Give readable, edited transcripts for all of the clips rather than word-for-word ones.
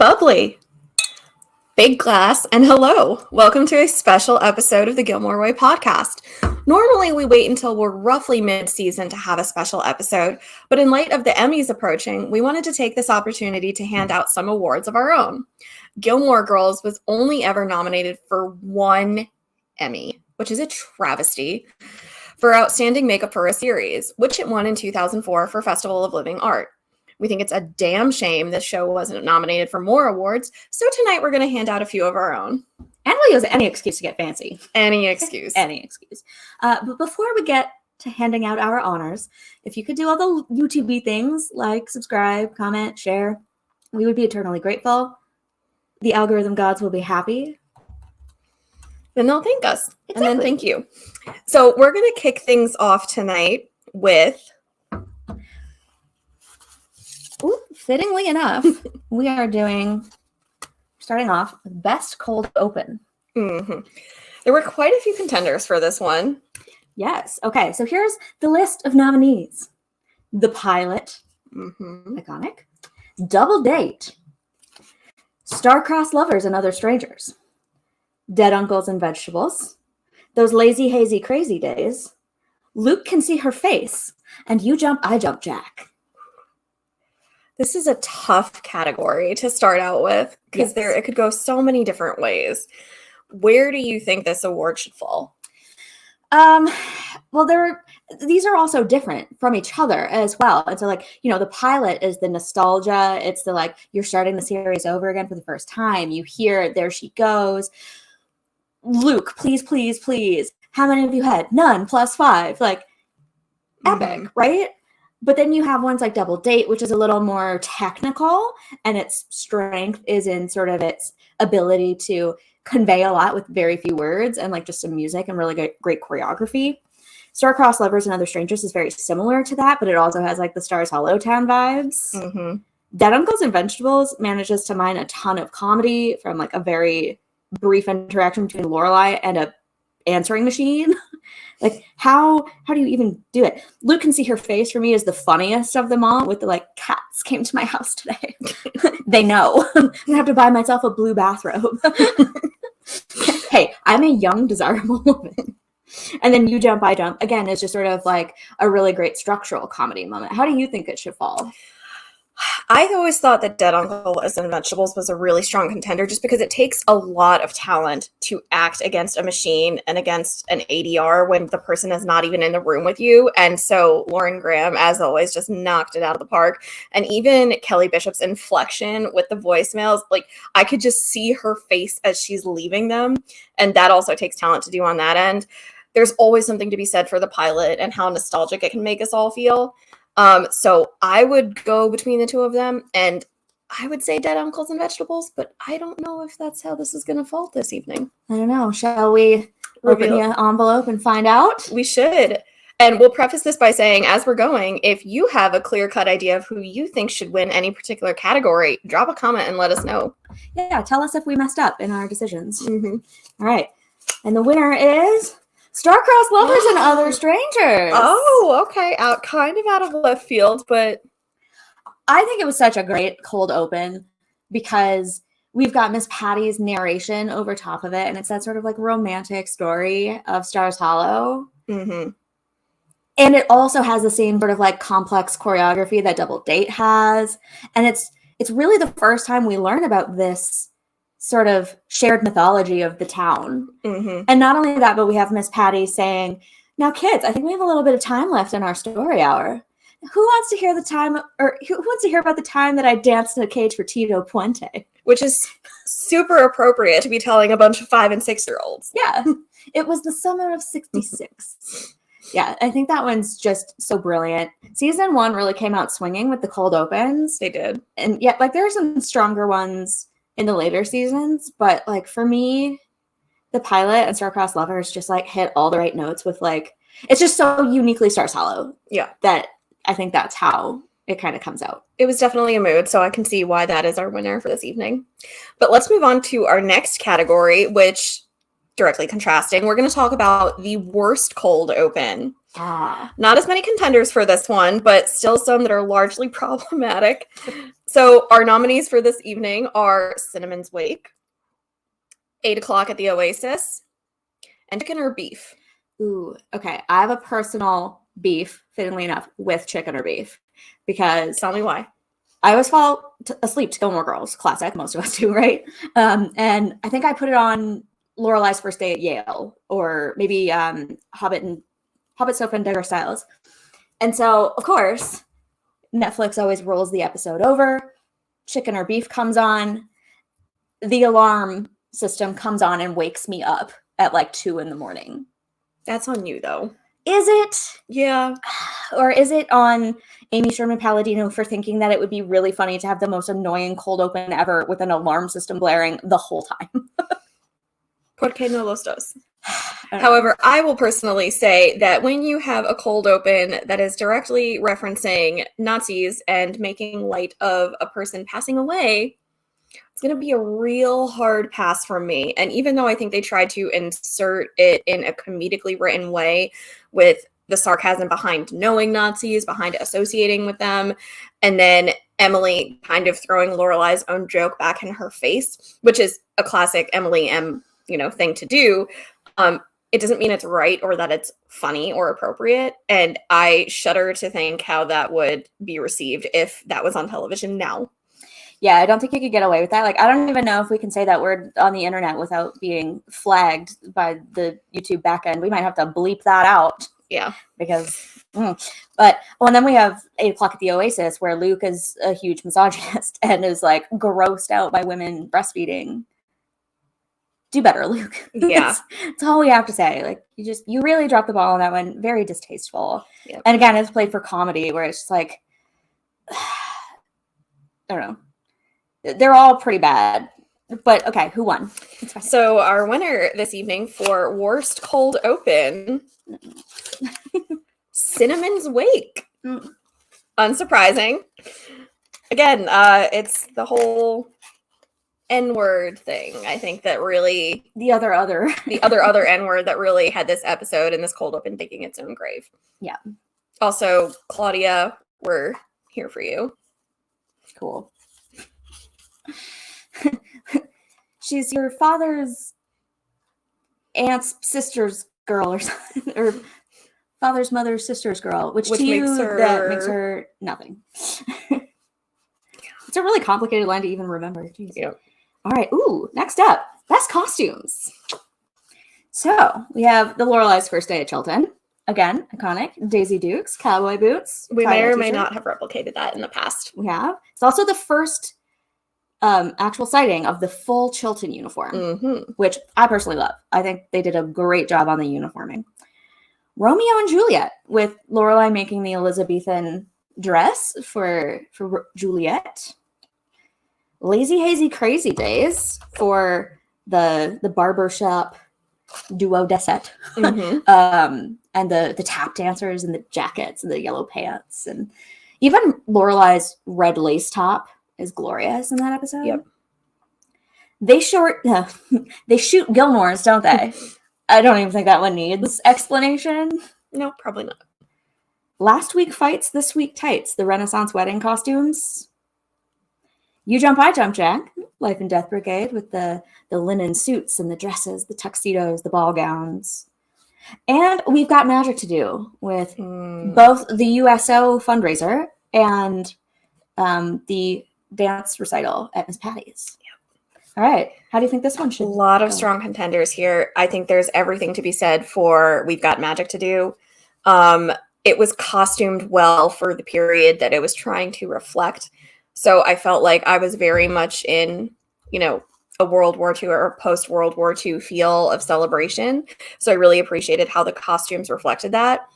Bubbly. Big glass and hello. Welcome to a special episode of the Gilmore Way Podcast. Normally, we wait until we're roughly mid-season to have a special episode, but in light of the Emmys approaching, we wanted to take this opportunity to hand out some awards of our own. Gilmore Girls was only ever nominated for one Emmy, which is a travesty, for Outstanding Makeup for a Series, which it won in 2004 for Festival of Living Art. We think it's a damn shame this show wasn't nominated for more awards, so tonight we're going to hand out a few of our own. And we'll use any excuse to get fancy. Any excuse. Any excuse. But before we get to handing out our honors, if you could do all the YouTube things like subscribe, comment, share, we would be eternally grateful. The algorithm gods will be happy. Then they'll thank us. Exactly. And then thank you. So we're going to kick things off tonight with... Ooh, fittingly enough, we are starting off with Best Cold Open. Mm-hmm. There were quite a few contenders for this one. Yes. Okay, so here's the list of nominees. The Pilot. Mm-hmm. Iconic. Double Date. Star-Crossed Lovers and Other Strangers. Dead Uncles and Vegetables. Those Lazy Hazy Crazy Days. Luke Can See Her Face. And You Jump, I Jump, Jack. This is a tough category to start out with because it could go so many different ways. Where do you think this award should fall? Well, these are also different from each other as well. And so, the Pilot is the nostalgia. It's the, you're starting the series over again for the first time. You hear, there she goes. Luke, please, please, please. How many of you had? None, +5. Epic, right? But then you have ones like Double Date, which is a little more technical, and its strength is in sort of its ability to convey a lot with very few words and just some music and really great choreography. Star-Crossed Lovers and Other Strangers is very similar to that, but it also has the Stars Hollow Town vibes. Mm-hmm. Dead Uncles and Vegetables manages to mine a ton of comedy from a very brief interaction between Lorelai and a answering machine. How do you even do it? Luke Can See Her Face for me is the funniest of them all, with the cats came to my house today. They know. I'm gonna have to buy myself a blue bathrobe. Hey, I'm a young, desirable woman. And then You Jump, I Jump, again, is just sort of a really great structural comedy moment. How do you think it should fall? I always thought that Dead Uncles and Vegetables was a really strong contender just because it takes a lot of talent to act against a machine and against an ADR when the person is not even in the room with you. And so Lauren Graham, as always, just knocked it out of the park. And even Kelly Bishop's inflection with the voicemails, I could just see her face as she's leaving them. And that also takes talent to do on that end. There's always something to be said for the Pilot and how nostalgic it can make us all feel. So I would go between the two of them, and I would say Dead Uncles and Vegetables, but I don't know if that's how this is going to fall this evening. I don't know. Shall we open the envelope and find out? We should. And we'll preface this by saying, as we're going, if you have a clear-cut idea of who you think should win any particular category, drop a comment and let us know. Yeah, tell us if we messed up in our decisions. Mm-hmm. All right. And the winner is... Star-Crossed Lovers and Other Strangers. Oh, okay. Kind of out of left field, but... I think it was such a great cold open because we've got Miss Patty's narration over top of it, and it's that sort of romantic story of Stars Hollow. Mm-hmm. And it also has the same sort of complex choreography that Double Date has. And it's really the first time we learn about this sort of shared mythology of the town. Mm-hmm. And not only that, but we have Miss Patty saying, now kids, I think we have a little bit of time left in our story hour. Who wants to hear who wants to hear about the time that I danced in a cage for Tito Puente? Which is super appropriate to be telling a bunch of 5- and 6-year-olds. Yeah. It was the summer of 66. Yeah, I think that one's just so brilliant. Season 1 really came out swinging with the cold opens. They did. And yeah, there are some stronger ones in the later seasons, but for me, the Pilot and Star-Crossed Lovers just hit all the right notes with it's just so uniquely Stars Hollow. Yeah. That I think that's how it kind of comes out. It was definitely a mood, so I can see why that is our winner for this evening. But let's move on to our next category, which directly contrasting, we're going to talk about the worst cold open. Not as many contenders for this one, but still some that are largely problematic. So our nominees for this evening are Cinnamon's Wake, 8 o'clock at the Oasis, and Chicken or Beef. Ooh, okay. I have a personal beef, fittingly enough, with chicken or beef because Tell me why. I always fall asleep to Gilmore Girls, classic. Most of us do, right? And I think I put it on Lorelai's First Day at Yale, or maybe Hobbit, Sofa, and Dagger Styles. And so, of course, Netflix always rolls the episode over. Chicken or Beef comes on. The alarm system comes on and wakes me up at like 2 a.m. That's on you, though. Is it? Yeah. Or is it on Amy Sherman Palladino for thinking that it would be really funny to have the most annoying cold open ever with an alarm system blaring the whole time? Porque no los dos. However, I will personally say that when you have a cold open that is directly referencing Nazis and making light of a person passing away, it's going to be a real hard pass from me. And even though I think they tried to insert it in a comedically written way with the sarcasm behind knowing Nazis, behind associating with them, and then Emily kind of throwing Lorelai's own joke back in her face, which is a classic Emily M, thing to do. It doesn't mean it's right or that it's funny or appropriate. And I shudder to think how that would be received if that was on television now. Yeah, I don't think you could get away with that. Like, I don't even know if we can say that word on the internet without being flagged by the YouTube backend. We might have to bleep that out. Yeah. Because, but, and then we have 8 o'clock at the Oasis, where Luke is a huge misogynist and is like grossed out by women breastfeeding. Do better, Luke. Yeah. That's all we have to say. Like, you really dropped the ball on that one. Very distasteful. Yep. And again, it's played for comedy, where it's just like, I don't know. They're all pretty bad. But okay, who won? So our winner this evening for worst cold open, Cinnamon's Wake. Unsurprising. Again, it's the whole N-word thing, I think, that really the other N-word that really had this episode and this cold open digging its own grave. Yeah. Also, Claudia, we're here for you. Cool. She's your father's aunt's sister's girl or something, or father's mother's sister's girl, which to makes you, her... that makes her nothing. It's a really complicated line to even remember. Jeez. Yep. All right. Ooh, next up, best costumes. So we have the Lorelai's First Day at Chilton. Again, iconic. Daisy Dukes, cowboy boots. We may or may not have replicated that in the past. We have. It's also the first actual sighting of the full Chilton uniform, which I personally love. I think they did a great job on the uniforming. Romeo and Juliet, with Lorelai making the Elizabethan dress for Juliet. Lazy Hazy Crazy Days for the barbershop duodecet. And the tap dancers and the jackets and the yellow pants, and even Lorelai's red lace top is glorious in that episode. Yep. They shoot Gilmores, don't they? I don't even think that one needs explanation. No, probably not. Last week fights, this week tights. The Renaissance wedding costumes. You Jump, I Jump, Jack. Life and Death Brigade with the linen suits and the dresses, the tuxedos, the ball gowns. And we've got magic to do with both the USO fundraiser and the dance recital at Miss Patty's. Yep. All right. How do you think this one should go? A lot of strong contenders here. I think there's everything to be said for We've Got Magic to Do. It was costumed well for the period that it was trying to reflect. So I felt like I was very much in, a World War II or post-World War II feel of celebration. So I really appreciated how the costumes reflected that.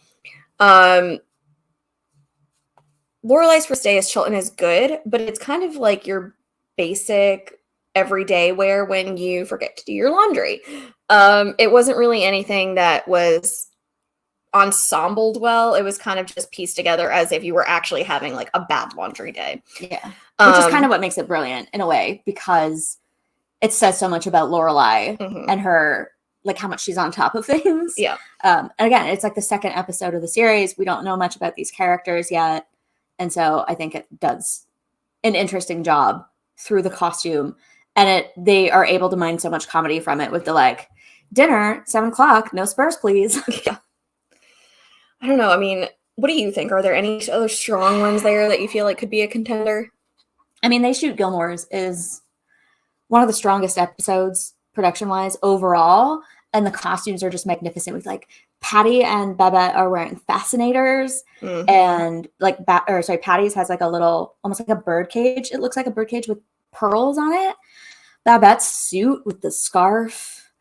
Lorelai's First Day as Chilton is good, but it's kind of like your basic everyday wear when you forget to do your laundry. It wasn't really anything that was ensembled well. It was kind of just pieced together as if you were actually having like a bad laundry day. Yeah. Which is kind of what makes it brilliant in a way, because it says so much about Lorelai and her, like how much she's on top of things. Yeah. And again, it's like the second episode of the series. We don't know much about these characters yet. And so I think it does an interesting job through the costume, and they are able to mine so much comedy from it with the like, dinner 7:00, no spurs please. Yeah. I don't know. I mean, what do you think? Are there any other strong ones there that you feel like could be a contender? I mean, They Shoot Gilmore's is one of the strongest episodes production-wise overall, and the costumes are just magnificent with like Patty and Babette are wearing fascinators, and like Patty's has like a little, almost like a bird cage. It looks like a bird cage with pearls on it. Babette's suit with the scarf,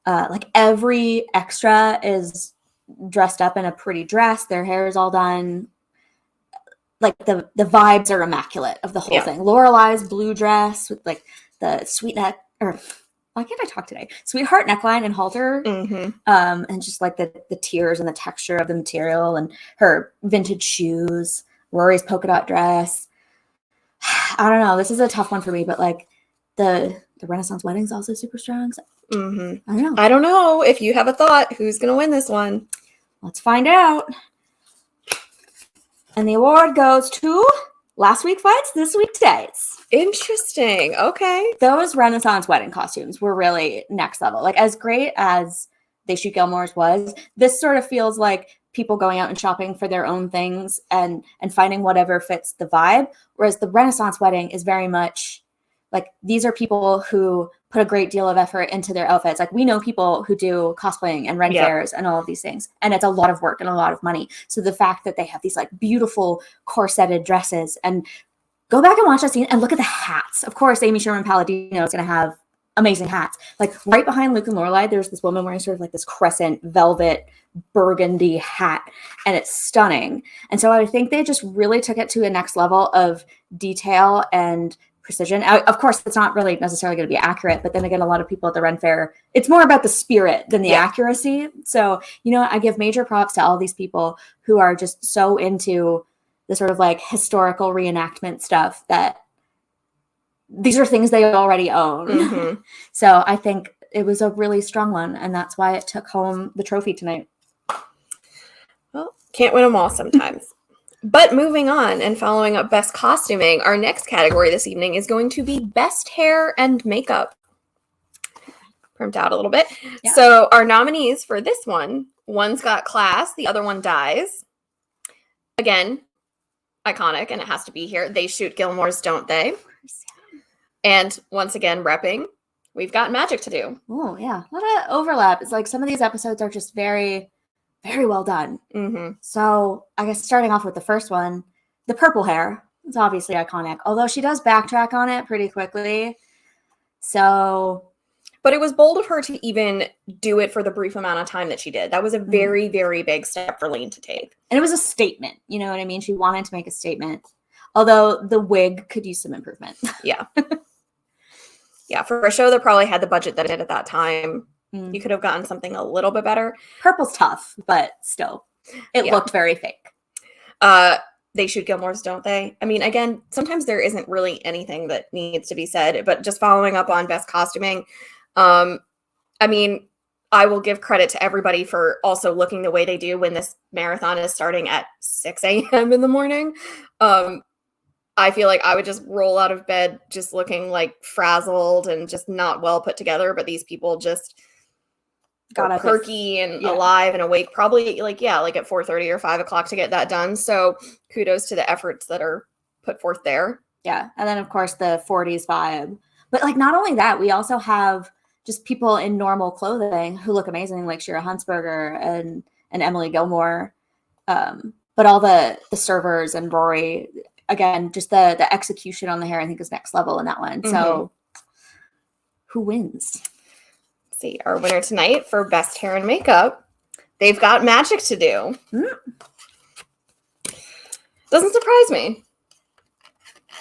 like every extra is dressed up in a pretty dress. Their hair is all done. Like the vibes are immaculate of the whole thing. Lorelei's blue dress with like the sweet neck, or why can't I talk today? Sweetheart neckline and halter, and just like the tears and the texture of the material, and her vintage shoes. Rory's polka dot dress. I don't know. This is a tough one for me, but like the Renaissance wedding's also super strong. So I don't know. If you have a thought, who's gonna win this one? Let's find out. And the award goes to Last Week Fights, This Week Dates. Interesting. Okay. Those Renaissance wedding costumes were really next level. Like, as great as They Shoot Gilmore's was, this sort of feels like people going out and shopping for their own things and finding whatever fits the vibe. Whereas the Renaissance wedding is very much like, these are people who put a great deal of effort into their outfits. Like, we know people who do cosplaying and Ren fairs and all of these things, and it's a lot of work and a lot of money. So the fact that they have these like beautiful corseted dresses, and go back and watch that scene and look at the hats. Of course, Amy Sherman Palladino is going to have amazing hats. Like, right behind Luke and Lorelai, there's this woman wearing sort of like this crescent velvet burgundy hat, and it's stunning. And so I think they just really took it to a next level of detail and precision. Of course, it's not really necessarily going to be accurate, but then again, a lot of people at the Ren Fair, it's more about the spirit than the accuracy. So, I give major props to all these people who are just so into the sort of like historical reenactment stuff that these are things they already own. So I think it was a really strong one, and that's why it took home the trophy tonight. Well, can't win them all sometimes. But moving on and following up Best Costuming, our next category this evening is going to be Best Hair and Makeup. Primed out a little bit. Yeah. So our nominees for this one, one's got class, the other one dies. Again, iconic, and it has to be here. They Shoot Gilmore's, don't they? And once again, repping, we've got magic to do. Oh, yeah. A lot of overlap. It's like some of these episodes are just very, very well done. So I guess starting off with the first one, the purple hair is obviously iconic, although she does backtrack on it pretty quickly. So, but it was bold of her to even do it for the brief amount of time that she did. That was a very, very big step for Lane to take. And it was a statement. You know what I mean? She wanted to make a statement, although the wig could use some improvement. Yeah. Yeah, for a show that probably had the budget that it did at that time, you could have gotten something a little bit better. Purple's tough, but still, it looked very fake. They Shoot Gilmore's, don't they? I mean, again, sometimes there isn't really anything that needs to be said, but just following up on Best Costuming, I mean, I will give credit to everybody for also looking the way they do when this marathon is starting at 6 a.m. in the morning. I feel like I would just roll out of bed just looking like frazzled and just not well put together, but these people just got perky and alive and awake, probably like at 4:30 or 5 o'clock to get that done. So kudos to the efforts that are put forth there. Yeah. And then of course the 40s vibe, but like, not only that, we also have just people in normal clothing who look amazing, like Shira Huntsberger and Emily Gilmore. But all the servers and Rory, again, just the execution on the hair, I think, is next level in that one. So who wins? Let's see, our winner tonight for Best Hair and Makeup, they've got magic to do. Doesn't surprise me.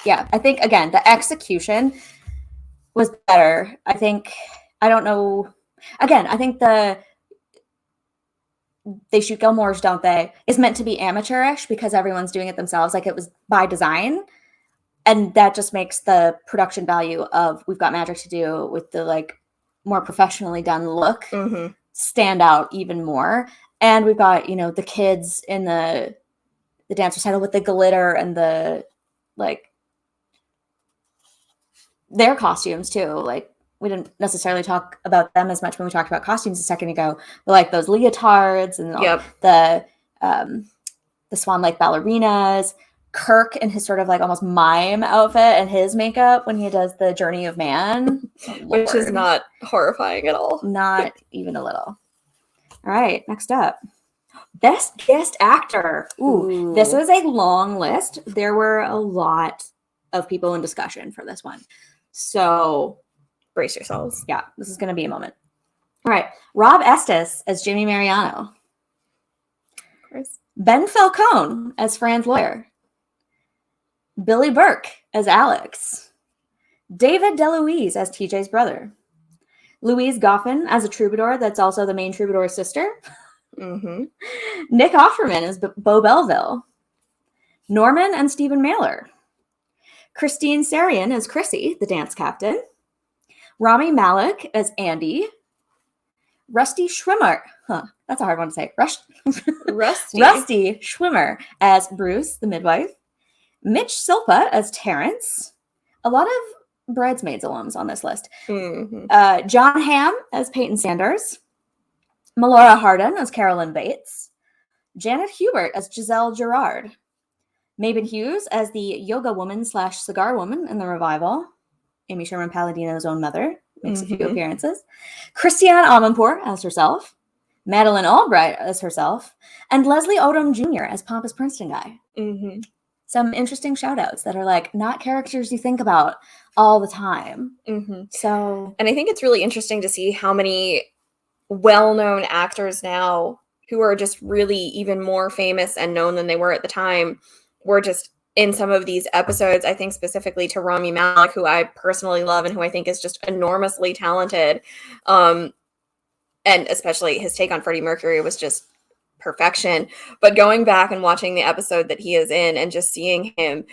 Yeah, I think, again, the execution was better. I think They Shoot Gilmore's, don't they, is meant to be amateurish because everyone's doing it themselves. Like, it was by design. And that just makes the production value of We've Got Magic to Do with the like more professionally done look stand out even more. And we've got, the kids in the dance recital with the glitter and the like their costumes too. Like, we didn't necessarily talk about them as much when we talked about costumes a second ago, but like those leotards and the Swan Lake ballerinas, Kirk in his sort of like almost mime outfit and his makeup when he does the Journey of Man, which is not horrifying at all. Not even a little. All right, next up. Best guest actor. Ooh, this was a long list. There were a lot of people in discussion for this one. So brace yourselves. Yeah, this is going to be a moment. All right. Rob Estes as Jimmy Mariano. Of course. Ben Falcone as Fran's lawyer. Billy Burke as Alex. David DeLuise as TJ's brother. Louise Goffin as a troubadour that's also the main troubadour's sister. Mm-hmm. Nick Offerman as Bo Belleville. Norman and Stephen Mailer. Christine Sarian as Chrissy, the dance captain. Rami Malek as Andy. Rusty Schwimmer. That's a hard one to say. Rusty Schwimmer as Bruce, the midwife. Mitch Silpa as Terrence. A lot of Bridesmaids alums on this list. Mm-hmm. John Hamm as Peyton Sanders. Melora Hardin as Carolyn Bates. Janet Hubert as Giselle Gerard. Mabon Hughes as the yoga woman / cigar woman in the revival. Amy Sherman Palladino's own mother. Makes a few appearances. Christiane Amanpour as herself. Madeline Albright as herself. And Leslie Odom Jr. as Pompous Princeton guy. Mm-hmm. Some interesting shout outs that are like not characters you think about all the time. Mm-hmm. So, and I think it's really interesting to see how many well-known actors now who are just really even more famous and known than they were at the time were just in some of these episodes. I think specifically to Rami Malek, who I personally love and who I think is just enormously talented. And especially his take on Freddie Mercury was just perfection. But going back and watching the episode that he is in and just seeing him,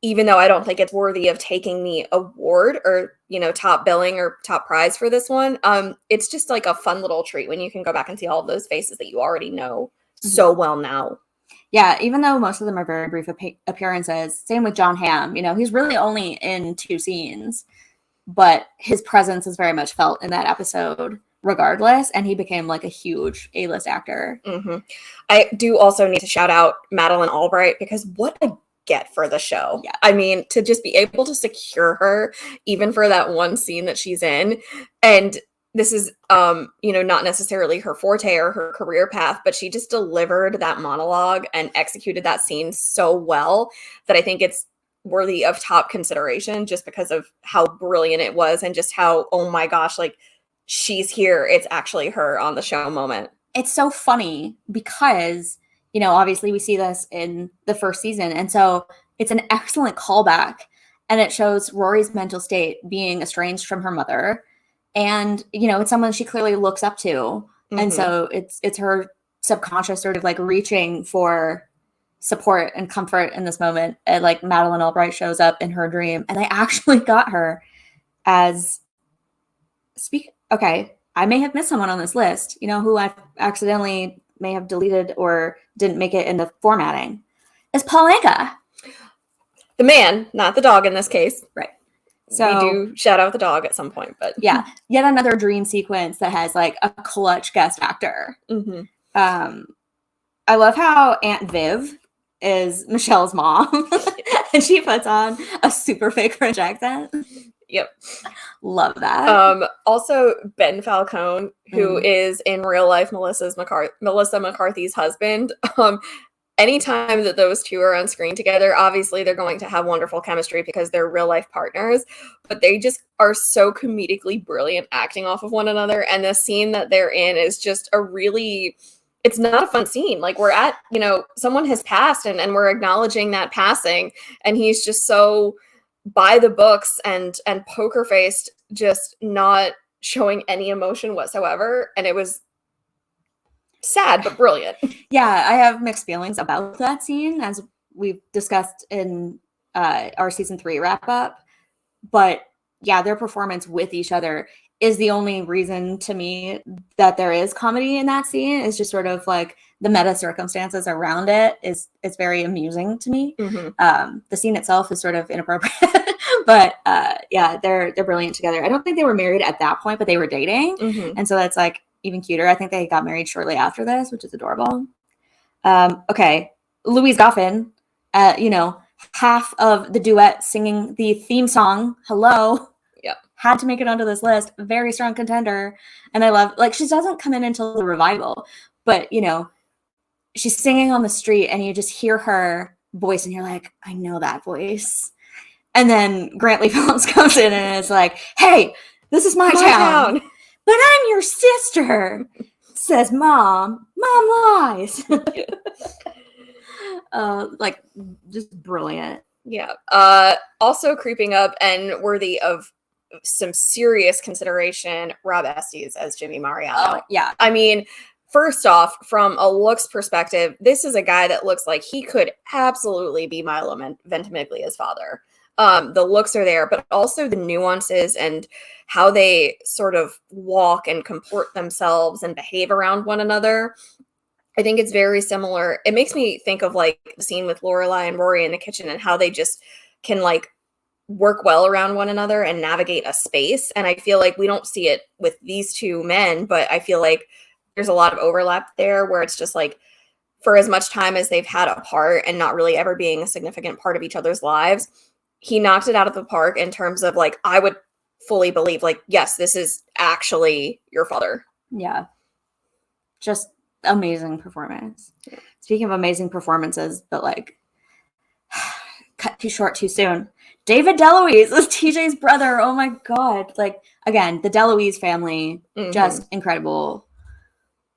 even though I don't think it's worthy of taking the award or, top billing or top prize for this one, it's just like a fun little treat when you can go back and see all of those faces that you already know so well now. Yeah, even though most of them are very brief appearances, same with John Hamm. He's really only in 2 scenes, but his presence is very much felt in that episode regardless, and he became like a huge A-list actor. Mm-hmm. I do also need to shout out Madeline Albright, because what a get for the show. Yeah. I mean, to just be able to secure her even for that one scene that she's in, and this is not necessarily her forte or her career path, but she just delivered that monologue and executed that scene so well that I think it's worthy of top consideration just because of how brilliant it was and just how, oh my gosh, like, she's here, it's actually her on the show moment. It's so funny because obviously we see this in the first season, and so it's an excellent callback, and it shows Rory's mental state being estranged from her mother. And, it's someone she clearly looks up to. Mm-hmm. And so it's her subconscious sort of like reaching for support and comfort in this moment. And like Madeline Albright shows up in her dream, and they actually got her as okay, I may have missed someone on this list, who I accidentally may have deleted or didn't make it in the formatting, is Paul Anka. The man, not the dog in this case. Right. So we do shout out the dog at some point, but yeah, yet another dream sequence that has like a clutch guest actor. Mm-hmm. I love how Aunt Viv is Michelle's mom, and she puts on a super fake French accent. Yep, love that. Also, Ben Falcone, who is in real life Melissa McCarthy's husband. Anytime that those two are on screen together, obviously they're going to have wonderful chemistry because they're real life partners, but they just are so comedically brilliant acting off of one another. And the scene that they're in is just it's not a fun scene. Like, we're at, someone has passed and we're acknowledging that passing. And he's just so by the books and poker faced, just not showing any emotion whatsoever. And it was sad, but brilliant. Yeah, I have mixed feelings about that scene, as we've discussed in our season 3 wrap up. But yeah, their performance with each other is the only reason to me that there is comedy in that scene. Is just sort of like the meta circumstances around it it's very amusing to me. Mm-hmm. The scene itself is sort of inappropriate, But yeah, they're brilliant together. I don't think they were married at that point, but they were dating. Mhm. And so that's like even cuter. I think they got married shortly after this, which is adorable. Okay. Louise Goffin, half of the duet singing the theme song, Hello. Yeah. Had to make it onto this list. Very strong contender. And I love, like, she doesn't come in until the revival, but, she's singing on the street and you just hear her voice and you're like, I know that voice. And then Grantley Phillips comes in and is like, hey, this is my town. But I'm your sister, says Mom. Mom lies. Like, just brilliant. Yeah. Also creeping up and worthy of some serious consideration, Rob Estes as Jimmy Mariano. Oh, yeah. I mean, first off, from a looks perspective, this is a guy that looks like he could absolutely be Milo Ventimiglia's father. The looks are there, but also the nuances and how they sort of walk and comport themselves and behave around one another. I think it's very similar. It makes me think of like the scene with Lorelai and Rory in the kitchen and how they just can like work well around one another and navigate a space. And I feel like we don't see it with these two men, but I feel like there's a lot of overlap there where it's just like for as much time as they've had apart and not really ever being a significant part of each other's lives, he knocked it out of the park in terms of like, I would fully believe like, yes, this is actually your father. Yeah. Just amazing performance. Yeah. Speaking of amazing performances, but like cut too short too soon. David DeLuise is TJ's brother. Oh my God. Like, again, the DeLuise family, just incredible.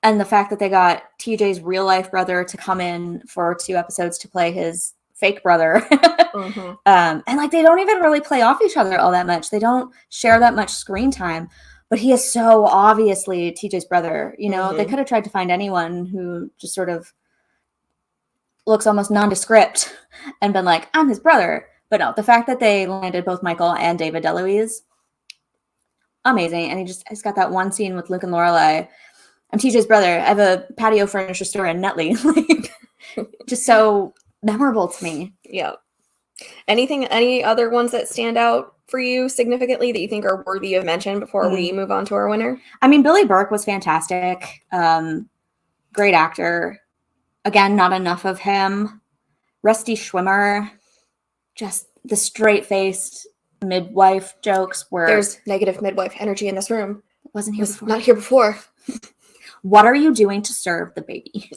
And the fact that they got TJ's real life brother to come in for 2 episodes to play his fake brother. And like, they don't even really play off each other all that much. They don't share that much screen time, but he is so obviously TJ's brother. They could have tried to find anyone who just sort of looks almost nondescript and been like, I'm his brother. But no, the fact that they landed both Michael and David DeLuise, amazing. And he's got that one scene with Luke and Lorelai. I'm TJ's brother. I have a patio furniture store in Nutley. Just so memorable to me. Yeah. Any other ones that stand out for you significantly that you think are worthy of mention before we move on to our winner? I mean, Billy Burke was fantastic. Great actor. Again, not enough of him. Rusty Schwimmer. Just the straight-faced midwife jokes were... There's negative midwife energy in this room. Wasn't here before. Not here before. What are you doing to serve the baby?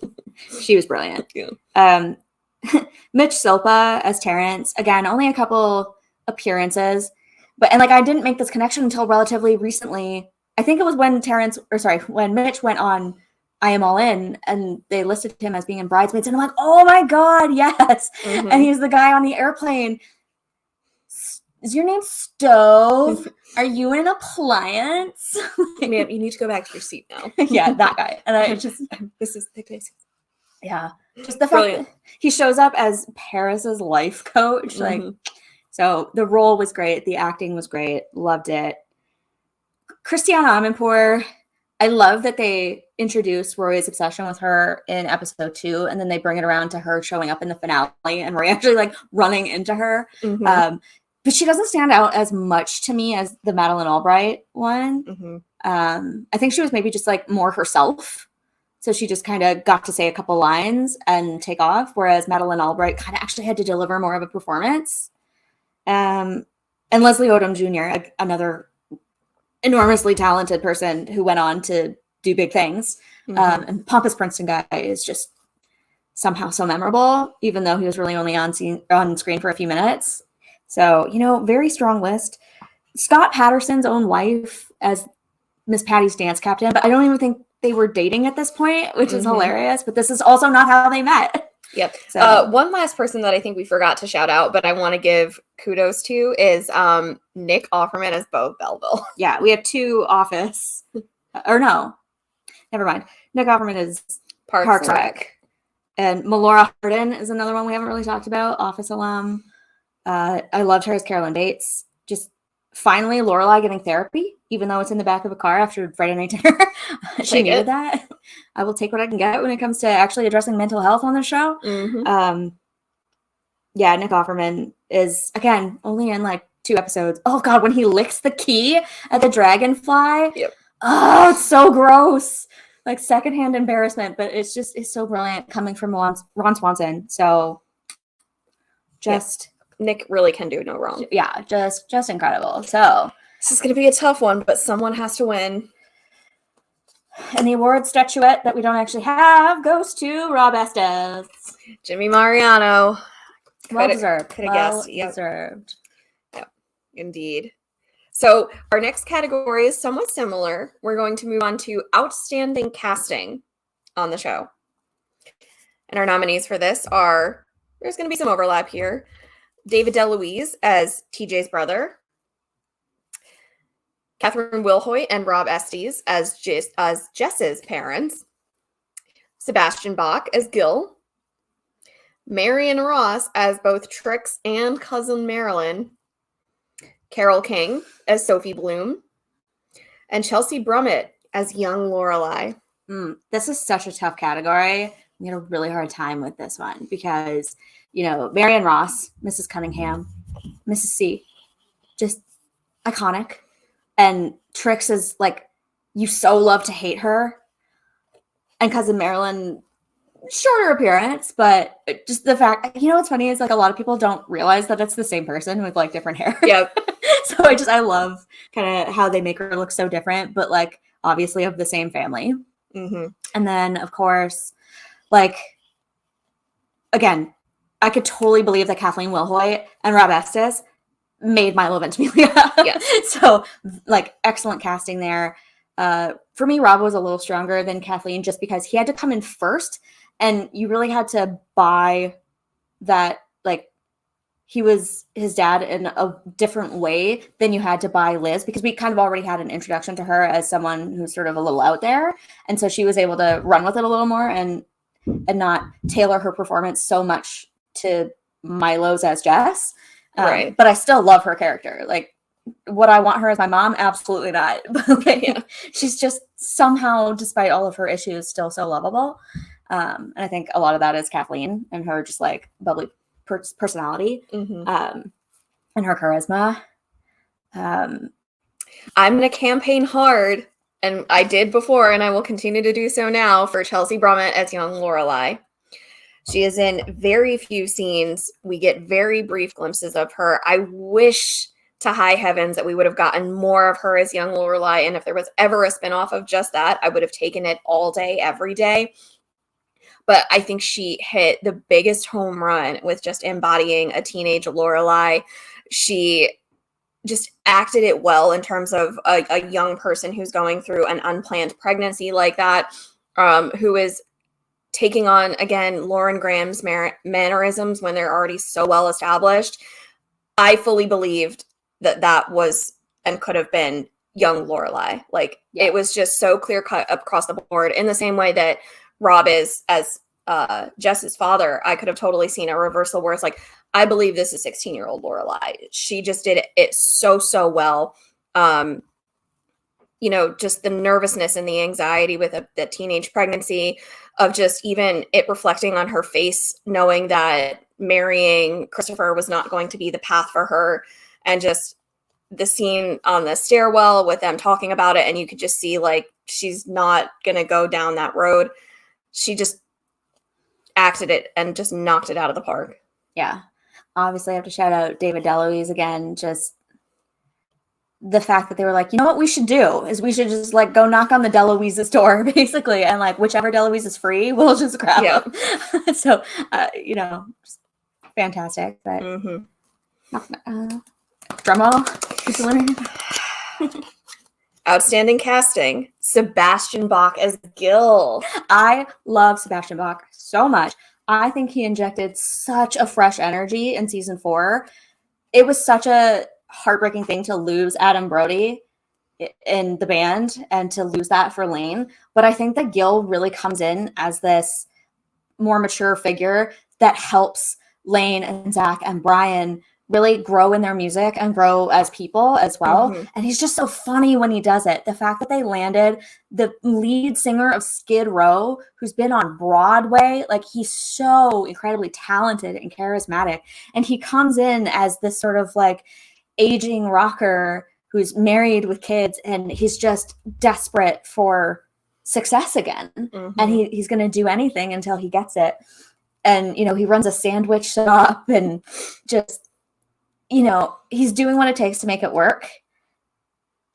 She was brilliant. Yeah. Mitch Silpa as Terrence. Again, only a couple appearances. And I didn't make this connection until relatively recently. I think it was when Mitch went on I Am All In and they listed him as being in Bridesmaids. And I'm like, oh my God, yes. And he's the guy on the airplane. Is your name Stove? Are you an appliance? Ma'am, you need to go back to your seat now. Yeah, that guy. And I just, this is the case. Yeah. Just the fact that he shows up as Paris's life coach. So the role was great. The acting was great. Loved it. Christiana Amanpour, I love that they introduced Rory's obsession with her in episode 2, and then they bring it around to her showing up in the finale and Rory actually running into her. But she doesn't stand out as much to me as the Madeleine Albright one. I think she was maybe just more herself. So she just kind of got to say a couple lines and take off, whereas Madeleine Albright kind of actually had to deliver more of a performance. And Leslie Odom Jr., another enormously talented person who went on to do big things. And Pompous Princeton guy is just somehow so memorable, even though he was really only on screen for a few minutes. So, very strong list. Scott Patterson's own wife as Miss Patty's dance captain, but I don't even think they were dating at this point, which is hilarious. But this is also not how they met. Yep. So, one last person that I think we forgot to shout out, but I want to give kudos to is Nick Offerman as Bo Belleville. Yeah, we have 2 Office. Or no, never mind. Nick Offerman is Parks Rec. And Melora Hardin is another one we haven't really talked about, Office alum. I loved her as Carolyn Bates. Just finally Lorelai getting therapy, even though it's in the back of a car after Friday night dinner. She needed that. I will take what I can get when it comes to actually addressing mental health on the show. Yeah, Nick Offerman is, again, only in 2 episodes. Oh God, when he licks the key at the dragonfly. Yep. Oh, it's so gross. Like secondhand embarrassment, but it's so brilliant coming from Ron Swanson. So just Nick really can do no wrong. Yeah, just incredible. So this is going to be a tough one, but someone has to win. And the award statuette that we don't actually have goes to Rob Estes. Jimmy Mariano. Well deserved. Could have guessed. Yep. Deserved. Yep, indeed. So our next category is somewhat similar. We're going to move on to outstanding casting on the show. And our nominees for this are, there's going to be some overlap here, David DeLuise as TJ's brother, Catherine Wilhoit and Rob Estes as Jess's parents, Sebastian Bach as Gil, Marion Ross as both Trix and cousin Marilyn, Carole King as Sophie Bloom, and Chelsea Brummett as young Lorelai. This is such a tough category. We had a really hard time with this one because, Marion Ross, Mrs. Cunningham, Mrs. C, just iconic. And Trix is like, you so love to hate her. And cousin Marilyn, shorter appearance, but just the fact, what's funny is like a lot of people don't realize that it's the same person with like different hair. Yep. So I love kind of how they make her look so different, but like obviously of the same family. Mm-hmm. And then of course, like, again, I could totally believe that Kathleen Wilhoit and Rob Estes made Milo Ventimiglia. Yes. So like excellent casting there. For me, Rob was a little stronger than Kathleen just because he had to come in first and you really had to buy that, like, he was his dad in a different way than you had to buy Liz, because we kind of already had an introduction to her as someone who's sort of a little out there. And so she was able to run with it a little more and not tailor her performance so much to Milo's as Jess. Right. But I still love her character. Like, would I want her as my mom? Absolutely not. But like, Yeah. She's just somehow, despite all of her issues, still so lovable. And I think a lot of that is Kathleen and her just like bubbly personality, Mm-hmm. and her charisma. I'm going to campaign hard, and I did before, and I will continue to do so now, for Chelsea Brummett as young Lorelai. She is in very few scenes. We get very brief glimpses of her. I wish to high heavens that we would have gotten more of her as young Lorelai, and if there was ever a spinoff of just that, I would have taken it all day, every day. But I think she hit the biggest home run with just embodying a teenage Lorelai. She just acted it well in terms of a young person who's going through an unplanned pregnancy like that, who is taking on, again, Lauren Graham's mannerisms when they're already so well established. I fully believed that was and could have been young Lorelai. Like, It was just so clear cut across the board, in the same way that Rob is as Jess's father. I could have totally seen a reversal where it's like, I believe this is 16-year-old Lorelai. She just did it so well. Just the nervousness and the anxiety with the teenage pregnancy, of just even it reflecting on her face, knowing that marrying Christopher was not going to be the path for her, and just the scene on the stairwell with them talking about it, and you could just see like she's not going to go down that road. She just acted it and just knocked it out of the park. Yeah. Obviously, I have to shout out David DeLuise again. Just the fact that they were like, you know what we should do is we should just like go knock on the DeLuise's door, basically, and like whichever DeLuise is free, we'll just grab them. So, just fantastic. But drum roll. Outstanding casting. Sebastian Bach as Gil. I love Sebastian Bach so much. I think he injected such a fresh energy in season 4. It was such a heartbreaking thing to lose Adam Brody in the band and to lose that for Lane. But I think that Gil really comes in as this more mature figure that helps Lane and Zach and Brian really grow in their music and grow as people as well. Mm-hmm. And he's just so funny when he does it. The fact that they landed the lead singer of Skid Row, who's been on Broadway, like he's so incredibly talented and charismatic. And he comes in as this sort of like aging rocker who's married with kids, and he's just desperate for success again. And he's going to do anything until he gets it. And, you know, he runs a sandwich shop and just, you know, he's doing what it takes to make it work.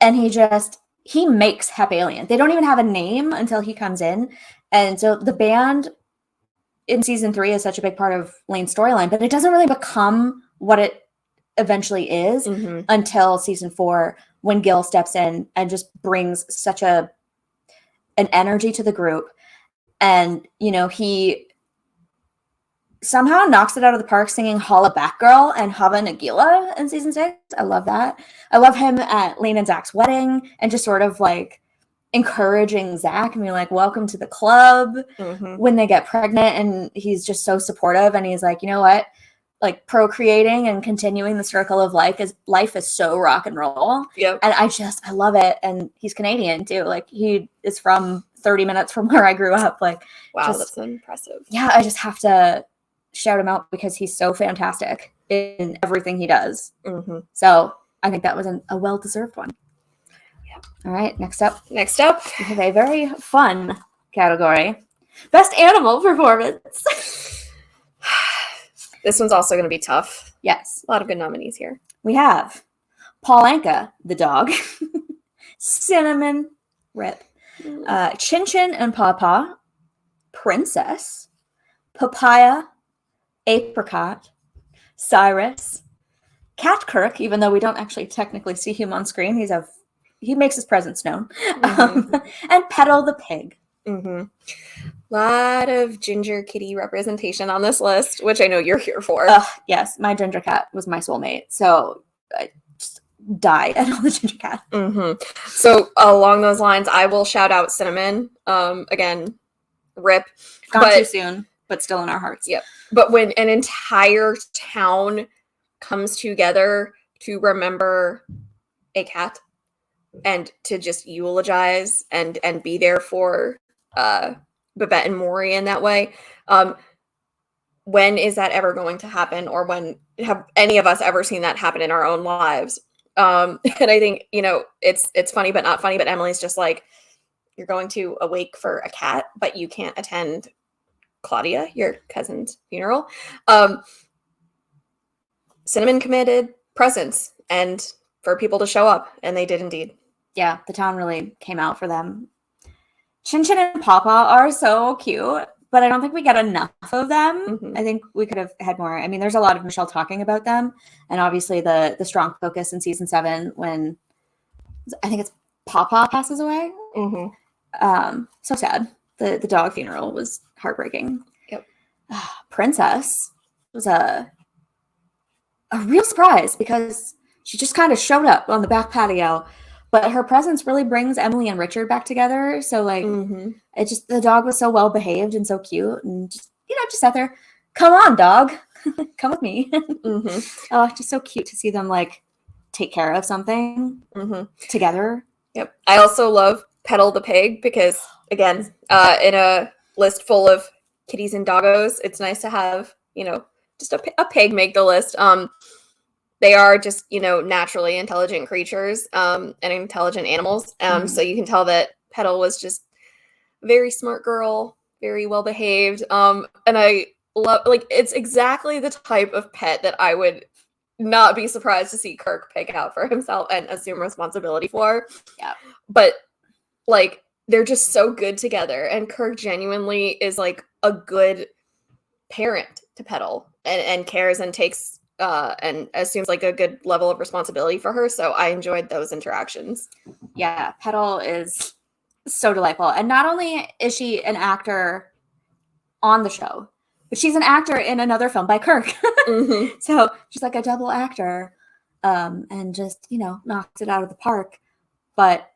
And he makes Hep Alien. They don't even have a name until he comes in. And so the band in season 3 is such a big part of Lane's storyline, but it doesn't really become what it eventually is until season 4, when Gil steps in and just brings such an energy to the group. And, you know, he somehow knocks it out of the park singing Holla Back Girl and Hava Nagila in season 6. I love that. I love him at Lane and Zach's wedding and just sort of like encouraging Zach and being like, welcome to the club when they get pregnant. And he's just so supportive. And he's like, you know what? Like procreating and continuing the circle of life is so rock and roll. Yep. And I love it. And he's Canadian too. Like he is from 30 minutes from where I grew up. Like, wow, that's impressive. Yeah. I just have to shout him out because he's so fantastic in everything he does. So I think that was a well-deserved one. Yeah. All right. Next up, we have a very fun category. Best animal performance. This one's also going to be tough. Yes. A lot of good nominees here. We have Paul Anka, the dog. Cinnamon, Rip. Chin Chin and Paw Paw. Princess. Papaya. Apricot. Cyrus. Cat Kirk, even though we don't actually technically see him on screen. He makes his presence known. And Petal the pig. Lot of ginger kitty representation on this list, which I know you're here for. Yes, my ginger cat was my soulmate, so I just die at all the ginger cat. So along those lines, I will shout out Cinnamon. Again, Rip. Gone too soon, but still in our hearts. Yep. But when an entire town comes together to remember a cat and to just eulogize and be there for Babette and Maury in that way. When is that ever going to happen, or when have any of us ever seen that happen in our own lives? And I think, you know, it's funny but not funny, but Emily's just like, you're going to a wake for a cat, but you can't attend Claudia, your cousin's funeral. Cinnamon committed presence and for people to show up, and they did indeed. Yeah, the town really came out for them. Chin Chin and Papa are so cute, but I don't think we get enough of them. I think we could have had more. I mean, there's a lot of Michelle talking about them, and obviously the strong focus in season 7 when I think it's Papa passes away. So sad. The dog funeral was heartbreaking. Yep. Princess was a real surprise because she just kind of showed up on the back patio. But her presence really brings Emily and Richard back together. So, like, it just, the dog was so well behaved and so cute. And just, you know, just sat there, come on, dog. Come with me. Oh, just so cute to see them, like, take care of something together. Yep. I also love Petal the pig because, again, in a list full of kitties and doggos, it's nice to have, you know, just a pig make the list. They are just, you know, naturally intelligent creatures and intelligent animals. So you can tell that Petal was just a very smart girl, very well behaved. And I love, like, it's exactly the type of pet that I would not be surprised to see Kirk pick out for himself and assume responsibility for. Yeah. But, like, they're just so good together. And Kirk genuinely is, like, a good parent to Petal and cares and takes and assumes like a good level of responsibility for her. So I enjoyed those interactions. Yeah, Petal is so delightful. And not only is she an actor on the show, but she's an actor in another film by Kirk. So she's like a double actor and just, you know, knocks it out of the park. But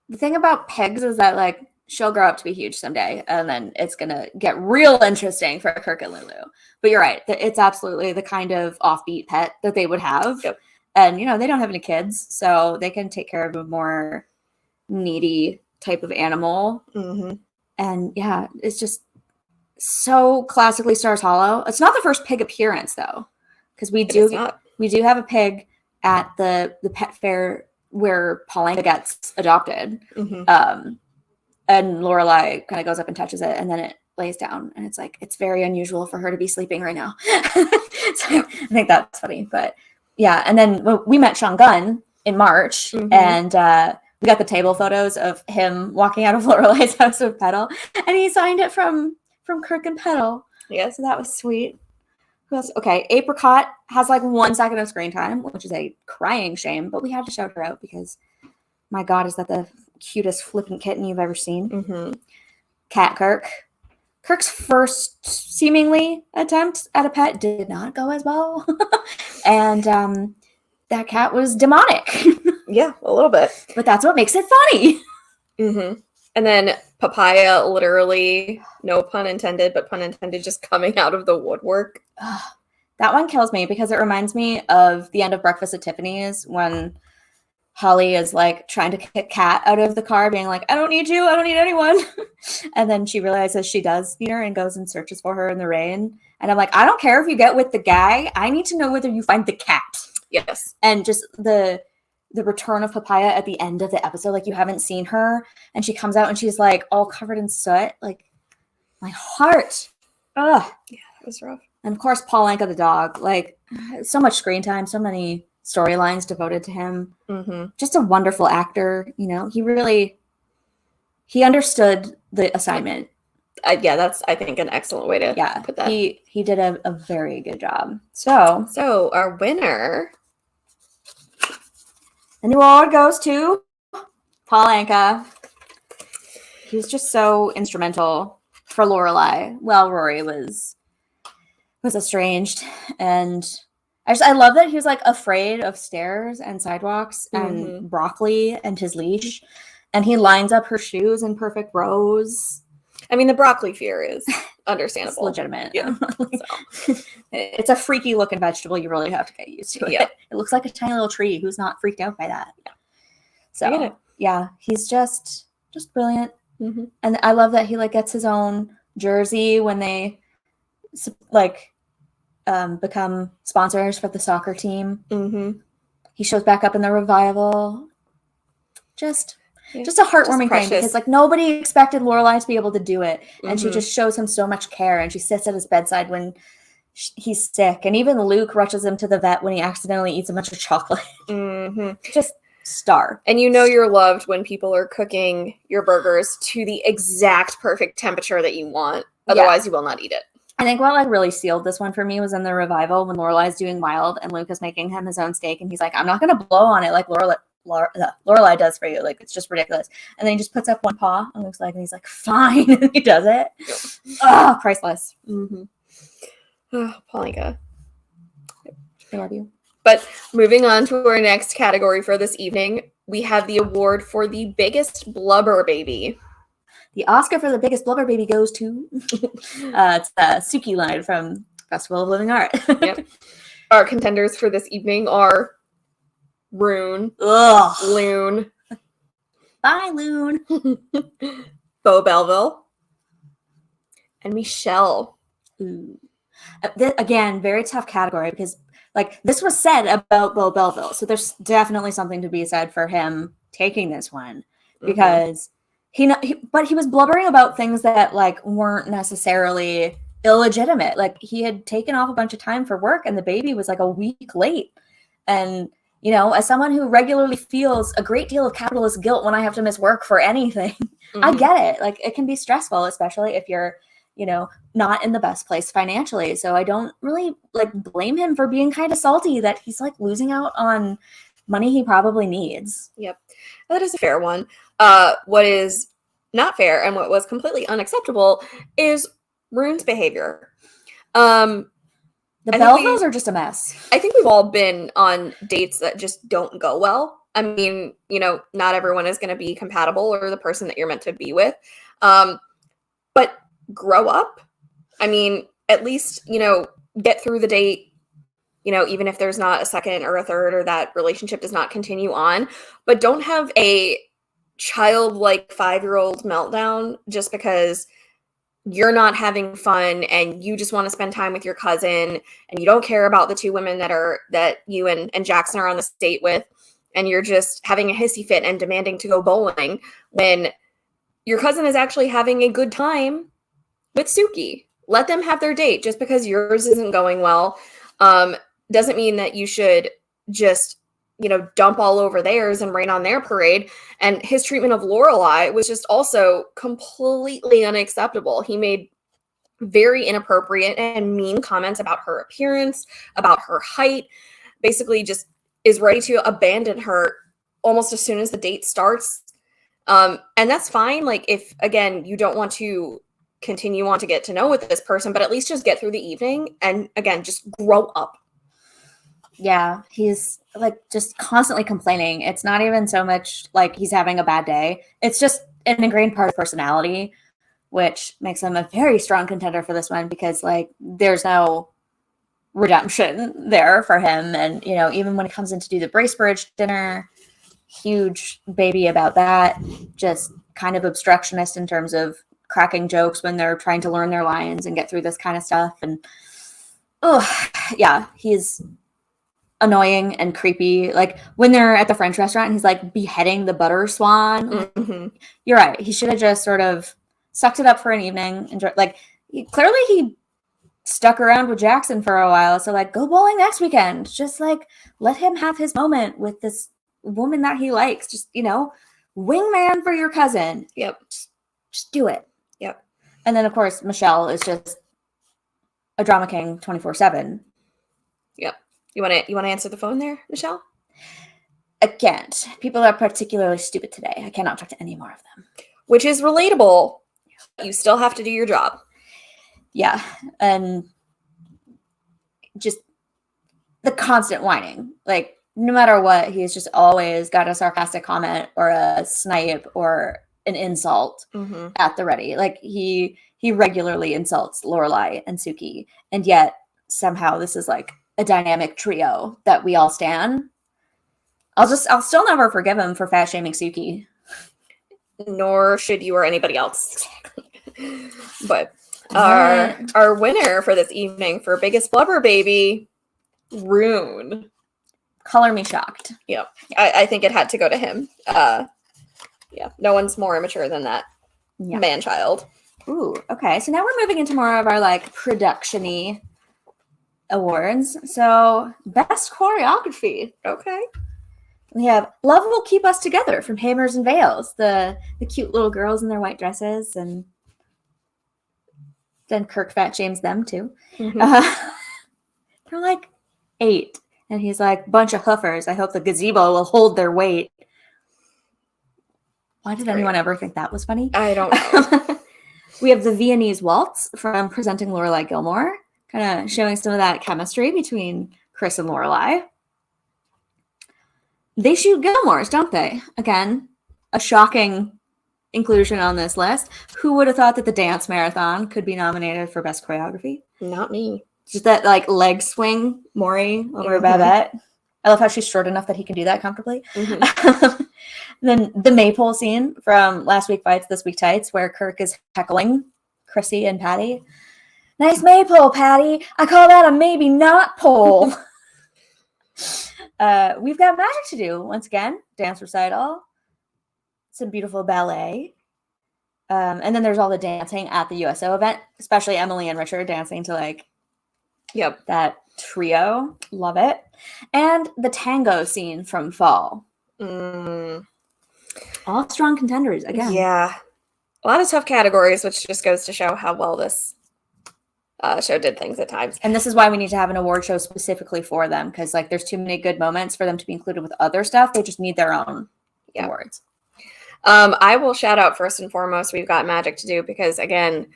the thing about pigs is that, like, she'll grow up to be huge someday, and then it's going to get real interesting for Kirk and Lulu. But you're right. It's absolutely the kind of offbeat pet that they would have. Yep. And, you know, they don't have any kids, so they can take care of a more needy type of animal. And, yeah, it's just so classically Stars Hollow. It's not the first pig appearance, though, because we do have a pig at the pet fair where Pauline gets adopted. Mm-hmm. And Lorelai kind of goes up and touches it, and then it lays down, and it's like, it's very unusual for her to be sleeping right now. So I think that's funny. But yeah, and then we met Sean Gunn in March, and we got the table photos of him walking out of Lorelai's house with Petal, and he signed it from Kirk and Petal. Yeah, so that was sweet. Who else? Okay, Apricot has like 1 second of screen time, which is a crying shame, but we had to shout her out because, my God, is that the cutest flippant kitten you've ever seen? Cat Kirk. Kirk's first seemingly attempt at a pet did not go as well. And that cat was demonic. Yeah, a little bit. But that's what makes it funny. And then Papaya, literally, no pun intended, but pun intended, just coming out of the woodwork. That one kills me because it reminds me of the end of Breakfast at Tiffany's when Holly is like trying to kick Kat out of the car, being like, I don't need you, I don't need anyone. And then she realizes she does need her and goes and searches for her in the rain. And I'm like, I don't care if you get with the guy, I need to know whether you find the cat. Yes. And just the return of Papaya at the end of the episode, like, you haven't seen her and she comes out and she's like all covered in soot. Like, my heart. Ugh. Yeah, that was rough. And of course, Paul Anka the dog, like, so much screen time, so many storylines devoted to him. Just a wonderful actor. You know, he understood the assignment. Yeah, that's, I think, an excellent way to put that. He did a very good job. So our winner, the new award goes to Paul Anka. He was just so instrumental for Lorelai. Well, Rory was estranged, and I love that he was like afraid of stairs and sidewalks and broccoli and his leash, and he lines up her shoes in perfect rows. I mean, the broccoli fear is understandable. It's legitimate. Yeah. So. It's a freaky looking vegetable. You really have to get used to it. Yeah. It looks like a tiny little tree. Who's not freaked out by that? Yeah. So yeah, he's just brilliant. And I love that he like gets his own jersey when they like become sponsors for the soccer team. He shows back up in the revival. Just a heartwarming thing, because like nobody expected Lorelai to be able to do it, and she just shows him so much care, and she sits at his bedside when he's sick, and even Luke rushes him to the vet when he accidentally eats a bunch of chocolate. Just star. And you know you're loved when people are cooking your burgers to the exact perfect temperature that you want. Otherwise, you will not eat it. I think what like really sealed this one for me was in the revival when Lorelai's doing Wild and Luke is making him his own steak, and he's like, I'm not going to blow on it like Lorelai does for you. Like, it's just ridiculous. And then he just puts up one paw and looks like, and he's like, fine. And he does it. Oh, priceless. Oh, Paulinka. I love you. But moving on to our next category for this evening, we have the award for the biggest blubber baby. The Oscar for the biggest blubber baby goes to it's Suki line from Festival of Living Art. Our contenders for this evening are Rune, Loon, bye Loon, Bo Belleville, and Michelle. Again, very tough category because like this was said about Bo Belleville, so there's definitely something to be said for him taking this one because he was blubbering about things that like weren't necessarily illegitimate. Like he had taken off a bunch of time for work, and the baby was like a week late, and you know, as someone who regularly feels a great deal of capitalist guilt when I have to miss work for anything, I get it. Like, it can be stressful, especially if you're, you know, not in the best place financially. So I don't really, like, blame him for being kind of salty that he's, like, losing out on money he probably needs. Yep. That is a fair one. What is not fair and what was completely unacceptable is Rune's behavior. The Belvilles are just a mess. I think we've all been on dates that just don't go well. I mean, you know, not everyone is going to be compatible or the person that you're meant to be with. But grow up. I mean, at least, you know, get through the date, you know, even if there's not a second or a third or that relationship does not continue on. But don't have a childlike 5-year-old meltdown just because you're not having fun and you just want to spend time with your cousin and you don't care about the two women that you and Jackson are on the date with, and you're just having a hissy fit and demanding to go bowling when your cousin is actually having a good time with Suki. Let them have their date. Just because yours isn't going well doesn't mean that you should just, dump all over theirs and rain on their parade. And his treatment of Lorelai was just also completely unacceptable. He made very inappropriate and mean comments about her appearance, about her height, basically just is ready to abandon her almost as soon as the date starts. And that's fine. Like, if, again, you don't want to continue on to get to know with this person, but at least just get through the evening and, again, just grow up. Yeah, he's like just constantly complaining. It's not even so much like he's having a bad day. It's just an ingrained part of personality, which makes him a very strong contender for this one because like there's no redemption there for him. And, even when it comes in to do the Bracebridge dinner, huge baby about that, just kind of obstructionist in terms of cracking jokes when they're trying to learn their lines and get through this kind of stuff. And, he's annoying and creepy. Like when they're at the French restaurant and he's like beheading the butter swan. Mm-hmm. You're right. He should have just sort of sucked it up for an evening. Clearly he stuck around with Jackson for a while. So like, go bowling next weekend. Just like let him have his moment with this woman that he likes. Just, wingman for your cousin. Yep. Just do it. Yep. And then of course, Michelle is just a drama king 24/7. Yep. You want to answer the phone there, Michelle? I can't. People are particularly stupid today. I cannot talk to any more of them. Which is relatable. You still have to do your job. Yeah. And just the constant whining. Like, no matter what, he's just always got a sarcastic comment or a snipe or an insult at the ready. Like, he regularly insults Lorelai and Suki. And yet, somehow, this is like a dynamic trio that we all stan. I'll still never forgive him for fat shaming Suki. Nor should you or anybody else. But our winner for this evening for Biggest Blubber Baby, Rune. Color me shocked. Yeah, I think it had to go to him. Yeah, no one's more immature than that man-child. Ooh, okay. So now we're moving into more of our like production-y awards. So best choreography. Okay. We have Love Will Keep Us Together from Hammers and Veils. The cute little girls in their white dresses, and then Kirk fat shames them too. Mm-hmm. They're like 8. And he's like, bunch of hoofers. I hope the gazebo will hold their weight. Why did anyone ever think that was funny? I don't know. We have the Viennese Waltz from Presenting Lorelai Gilmore, kind of showing some of that chemistry between Chris and Lorelai. They shoot Gilmores, don't they? Again, a shocking inclusion on this list. Who would have thought that the dance marathon could be nominated for best choreography? Not me. Just that like leg swing, Maury over Babette. I love how she's short enough that he can do that comfortably. Mm-hmm. Then the maypole scene from Last Week Fights, This Week Tights, where Kirk is heckling Chrissy and Patty. Nice maypole, Patty. I call that a maybe not pole. We've got magic to do. Once again, dance recital. Some beautiful ballet. And then there's all the dancing at the USO event, especially Emily and Richard dancing to like that trio. Love it. And the tango scene from Fall. All strong contenders again. Yeah. A lot of tough categories, which just goes to show how well this show did things at times. And this is why we need to have an award show specifically for them, because like there's too many good moments for them to be included with other stuff. They just need their own awards. I will shout out first and foremost, we've got magic to do because again,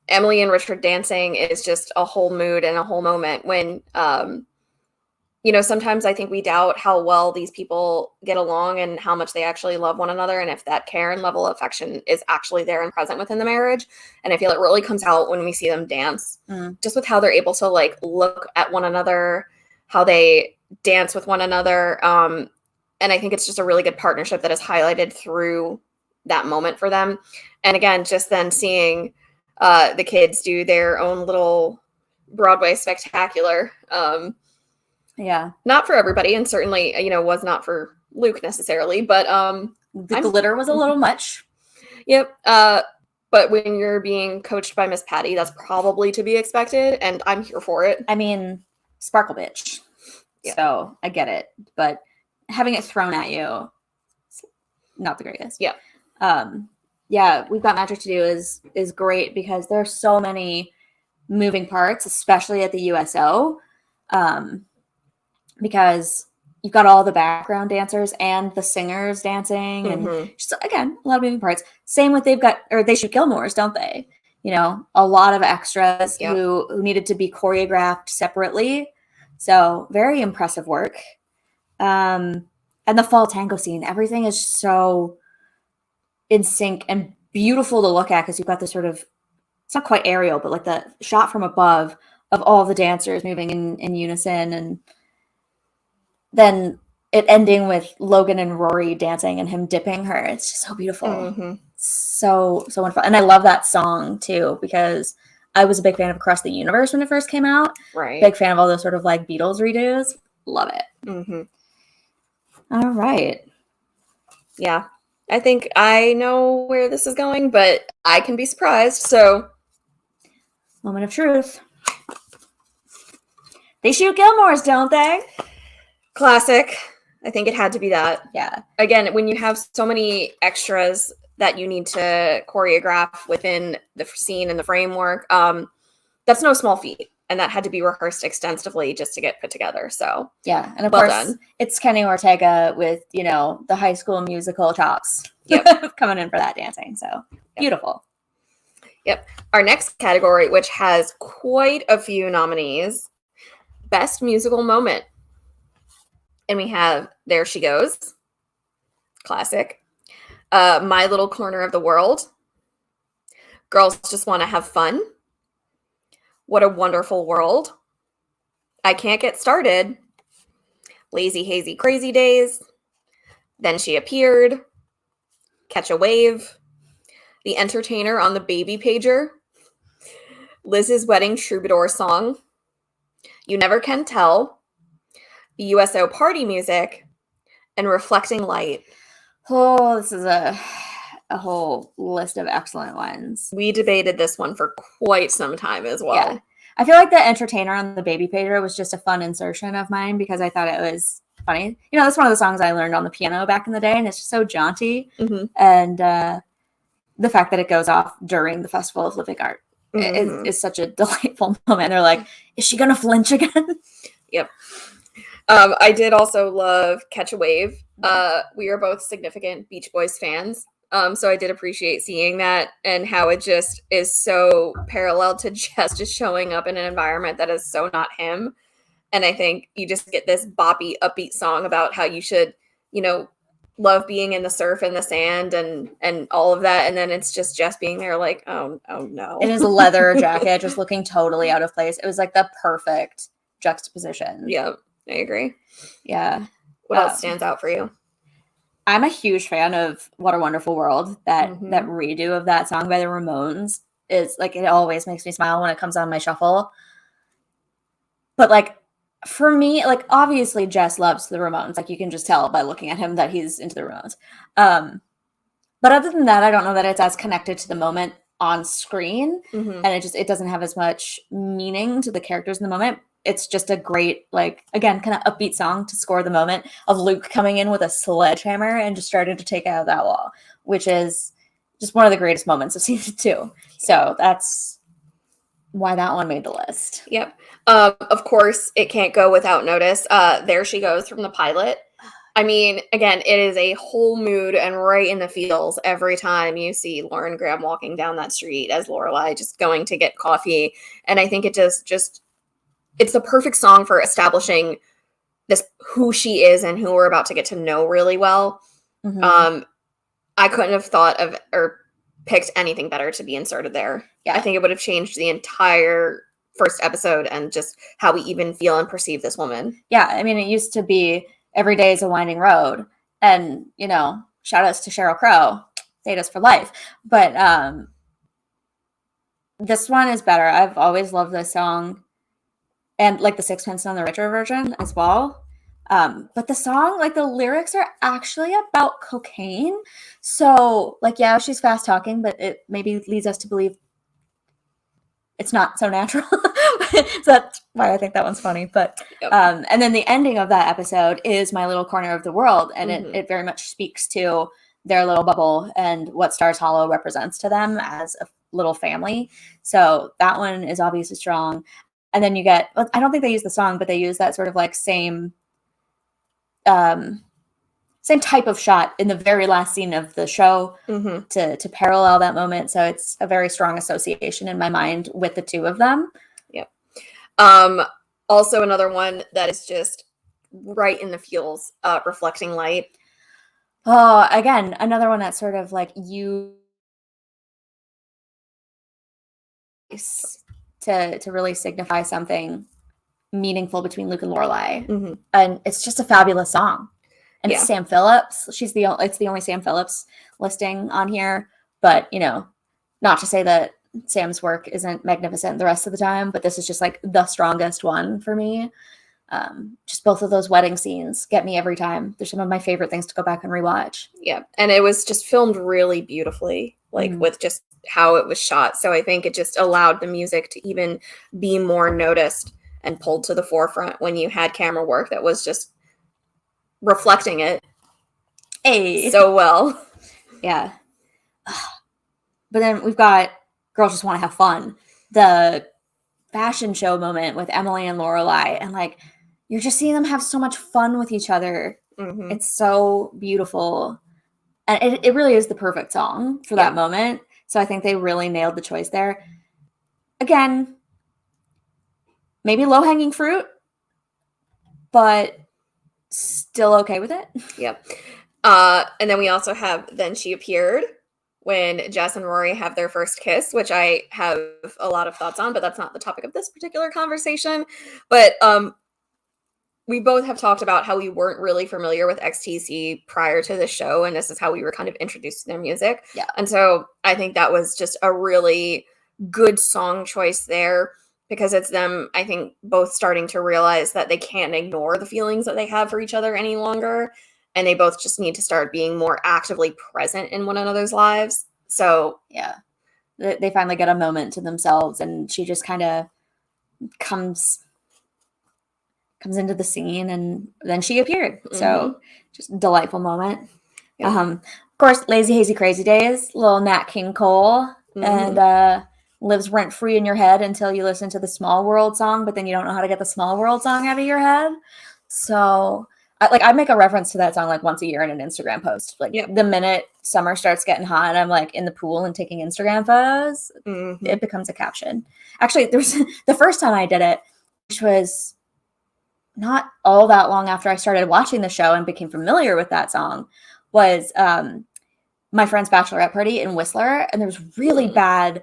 Emily and Richard dancing is just a whole mood and a whole moment when, sometimes I think we doubt how well these people get along and how much they actually love one another. And if that care and level of affection is actually there and present within the marriage. And I feel it really comes out when we see them dance, just with how they're able to like look at one another, how they dance with one another. And I think it's just a really good partnership that is highlighted through that moment for them. And again, just then seeing the kids do their own little Broadway spectacular. Not for everybody, and certainly, was not for Luke necessarily, but the glitter was a little much. Yep. But when you're being coached by Miss Patty, that's probably to be expected, and I'm here for it. I mean, sparkle bitch. Yeah. So I get it, but having it thrown at you, not the greatest. Yeah. Yeah, We've Got Magic to Do is great because there are so many moving parts, especially at the USO, because you've got all the background dancers and the singers dancing, and just, again, a lot of moving parts. Same with they shoot Gilmore's, don't they? A lot of extras who needed to be choreographed separately. So very impressive work. And the fall tango scene, everything is so in sync and beautiful to look at because you've got this sort of, it's not quite aerial, but like the shot from above of all the dancers moving in unison, and then it ending with Logan and Rory dancing and him dipping her. It's just so beautiful. So wonderful. And I love that song too, because I was a big fan of Across the Universe when it first came out. Right. Big fan of all those sort of like Beatles redos. Love it. All right. Yeah. I think I know where this is going, but I can be surprised. So, moment of truth. They shoot Gilmore's, don't they? Classic. I think it had to be that. Yeah. Again, when you have so many extras that you need to choreograph within the scene and the framework, that's no small feat. And that had to be rehearsed extensively just to get put together. So yeah, and of course, it's Kenny Ortega with the High School Musical chops. Yep. Coming in for that dancing. So beautiful. Yep. Our next category, which has quite a few nominees, Best Musical Moment, and we have There She Goes, classic. My Little Corner of the World, Girls Just Want to Have Fun, What a Wonderful World, I Can't Get Started, Lazy Hazy Crazy Days, Then She Appeared, Catch a Wave, The Entertainer on the Baby Pager, Liz's Wedding Troubadour Song, You Never Can Tell, the USO Party Music, and Reflecting Light. Oh, this is a whole list of excellent ones. We debated this one for quite some time as well. Yeah. I feel like The Entertainer on the Baby Pager was just a fun insertion of mine because I thought it was funny. That's one of the songs I learned on the piano back in the day, and it's just so jaunty. And the fact that it goes off during the Festival of Living Art is such a delightful moment. They're like, is she going to flinch again? Yep. I did also love Catch a Wave. We are both significant Beach Boys fans. So I did appreciate seeing that and how it just is so parallel to just showing up in an environment that is so not him. And I think you just get this boppy, upbeat song about how you should, love being in the surf and the sand and all of that. And then it's just Jess being there like, oh no. In his leather jacket, just looking totally out of place. It was like the perfect juxtaposition. Yeah, I agree. Yeah. What else stands out for you? I'm a huge fan of What a Wonderful World. That redo of that song by the Ramones is like, it always makes me smile when it comes on my shuffle. But like, for me, like, obviously Jess loves the Ramones. Like, you can just tell by looking at him that he's into the Ramones. But other than that, I don't know that it's as connected to the moment on screen. And it doesn't have as much meaning to the characters in the moment. It's just a great, like, again, kind of upbeat song to score the moment of Luke coming in with a sledgehammer and just starting to take out that wall, which is just one of the greatest moments of season 2. So that's why that one made the list. Yep. Of course, it can't go without notice. There She Goes from the pilot. I mean, again, it is a whole mood and right in the feels every time you see Lauren Graham walking down that street as Lorelai just going to get coffee. And I think it just it's the perfect song for establishing this who she is and who we're about to get to know really well. I couldn't have thought of or picked anything better to be inserted there. Yeah. I think it would have changed the entire first episode and just how we even feel and perceive this woman. Yeah, I mean, it used to be every day is a winding road. And, shout outs to Sheryl Crow. date us for life. But this one is better. I've always loved this song, and like the Sixpence None the Richer version as well. But the song, like the lyrics are actually about cocaine. So like, yeah, she's fast talking, but it maybe leads us to believe it's not so natural. So that's why I think that one's funny. But Yep. And then the ending of that episode is My Little Corner of the World, and Mhm. it very much speaks to their little bubble and what Stars Hollow represents to them as a little family. So that one is obviously strong. And then you get, I don't think they use the song, but they use that sort of like same type of shot in the very last scene of the show Mhm. to parallel that moment. So it's a very strong association in my mind with the two of them. Yep. Also another one that is just right in the feels, Reflecting Light. Oh, again, another one that's sort of like you to really signify something meaningful between Luke and Lorelai. Mhm. And it's just a fabulous song. And Yeah. it's Sam Phillips. It's the only Sam Phillips listing on here. But, you know, not to say that Sam's work isn't magnificent the rest of the time, but this is just like the strongest one for me. Just both of those wedding scenes get me every time. They're some of my favorite things to go back and rewatch. Yeah. And it was just filmed really beautifully, like Mhm. with just how it was shot. So I think it just allowed the music to even be more noticed and pulled to the forefront when you had camera work that was just reflecting it Hey. so well. Yeah. But then we've got Girls Just Want to Have Fun. The fashion show moment with Emily and Lorelai. And like, you're just seeing them have so much fun with each other. Mhm. It's so beautiful. And it really is the perfect song for that moment. So I think they really nailed the choice there. Again, maybe low-hanging fruit, but still okay with it. Yep. And then we also have Then She Appeared, when Jess and Rory have their first kiss, which I have a lot of thoughts on, but that's not the topic of this particular conversation. But we both have talked about how we weren't really familiar with XTC prior to the show, and this is how we were kind of introduced to their music. Yeah. And so I think that was just a really good song choice there, because it's them, I think, both starting to realize that they can't ignore the feelings that they have for each other any longer. And they both just need to start being more actively present in one another's lives. So Yeah. They finally get a moment to themselves, and she just kind of comes into the scene, and then she appeared. So just a delightful moment. Yeah. Of course, Lazy Hazy Crazy Days, little Nat King Cole, and lives rent free in your head until you listen to the Small World song, but then you don't know how to get the Small World song out of your head. So I make a reference to that song like once a year in an Instagram post. Like the minute summer starts getting hot and I'm like in the pool and taking Instagram photos, it becomes a caption. Actually, there's the first time I did it, which was not all that long after I started watching the show and became familiar with that song, was my friend's bachelorette party in Whistler, and there was really bad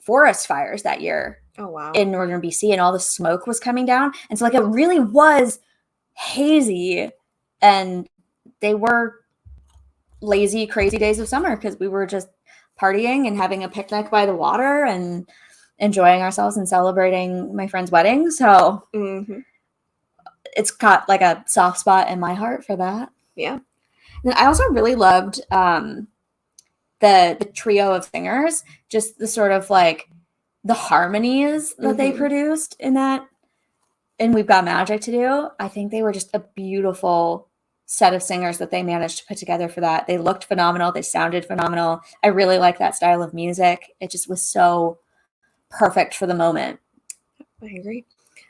forest fires that year. Oh, wow. In northern BC, and all the smoke was coming down, and so like it really was hazy, and they were lazy, crazy days of summer because we were just partying and having a picnic by the water and enjoying ourselves and celebrating my friend's wedding. So it's got like a soft spot in my heart for that. Yeah. And I also really loved the trio of singers, just the sort of like the harmonies that they produced in that. And We've Got Magic to Do. I think they were just a beautiful set of singers that they managed to put together for that. They looked phenomenal. They sounded phenomenal. I really like that style of music. It just was so perfect for the moment. I agree.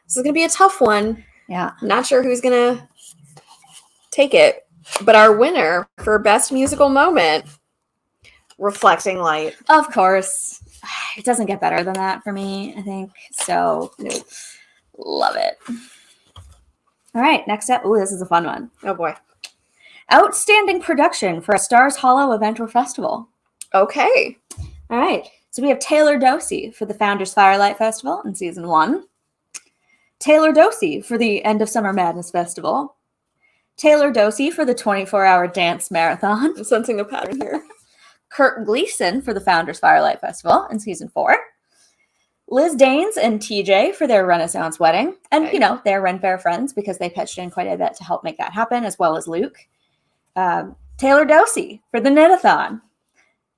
This is going to be a tough one. Yeah. Not sure who's going to take it, but our winner for Best Musical Moment, Reflecting Light. Of course. It doesn't get better than that for me, I think. So, Nope. Love it. All right, next up. Ooh, this is a fun one. Oh, boy. Outstanding production for a Stars Hollow event or festival. Okay. All right. So we have Taylor Dosey for the Founders Firelight Festival in season 1. Taylor Dosey for the End of Summer Madness Festival. Taylor Dosey for the 24-hour dance marathon. I'm sensing a pattern here. Kurt Gleason for the Founders Firelight Festival in season 4. Liz Danes and TJ for their Renaissance wedding. And, Okay. you know, they're Ren Fair friends because they pitched in quite a bit to help make that happen, as well as Luke. Taylor Dosey for the Knit-a-thon.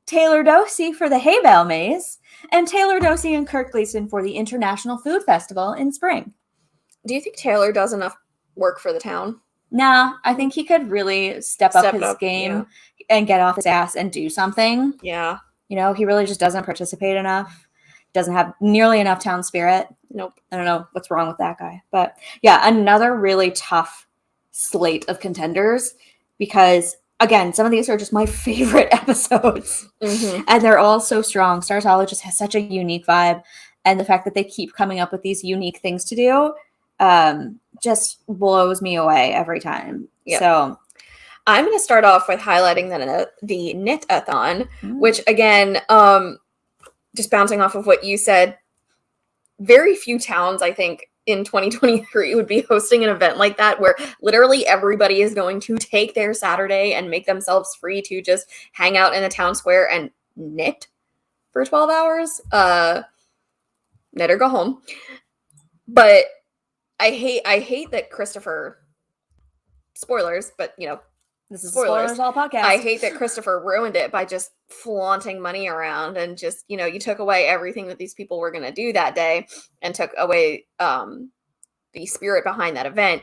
Taylor Dosey for the Hay Bale Maze. And Taylor Dosey and Kurt Gleason for the International Food Festival in spring. Do you think Taylor does enough work for the town? Nah, I think he could really step up his game and get off his ass and do something. Yeah. You know, he really just doesn't participate enough. Doesn't have nearly enough town spirit. Nope. I don't know what's wrong with that guy. But yeah, another really tough slate of contenders because, again, some of these are just my favorite episodes. Mm-hmm. And they're all so strong. Stars Hollow just has such a unique vibe. And the fact that they keep coming up with these unique things to do just blows me away every time. Yep. So I'm going to start off with highlighting the Knit-a-thon, which, again, just bouncing off of what you said, very few towns, I think, in 2023 would be hosting an event like that where literally everybody is going to take their Saturday and make themselves free to just hang out in the town square and knit for 12 hours. Knit or go home. But I hate that Christopher, spoilers, but you know, this is spoilers all podcast. I hate that Christopher ruined it by just flaunting money around and just, you know, you took away everything that these people were going to do that day and took away the spirit behind that event.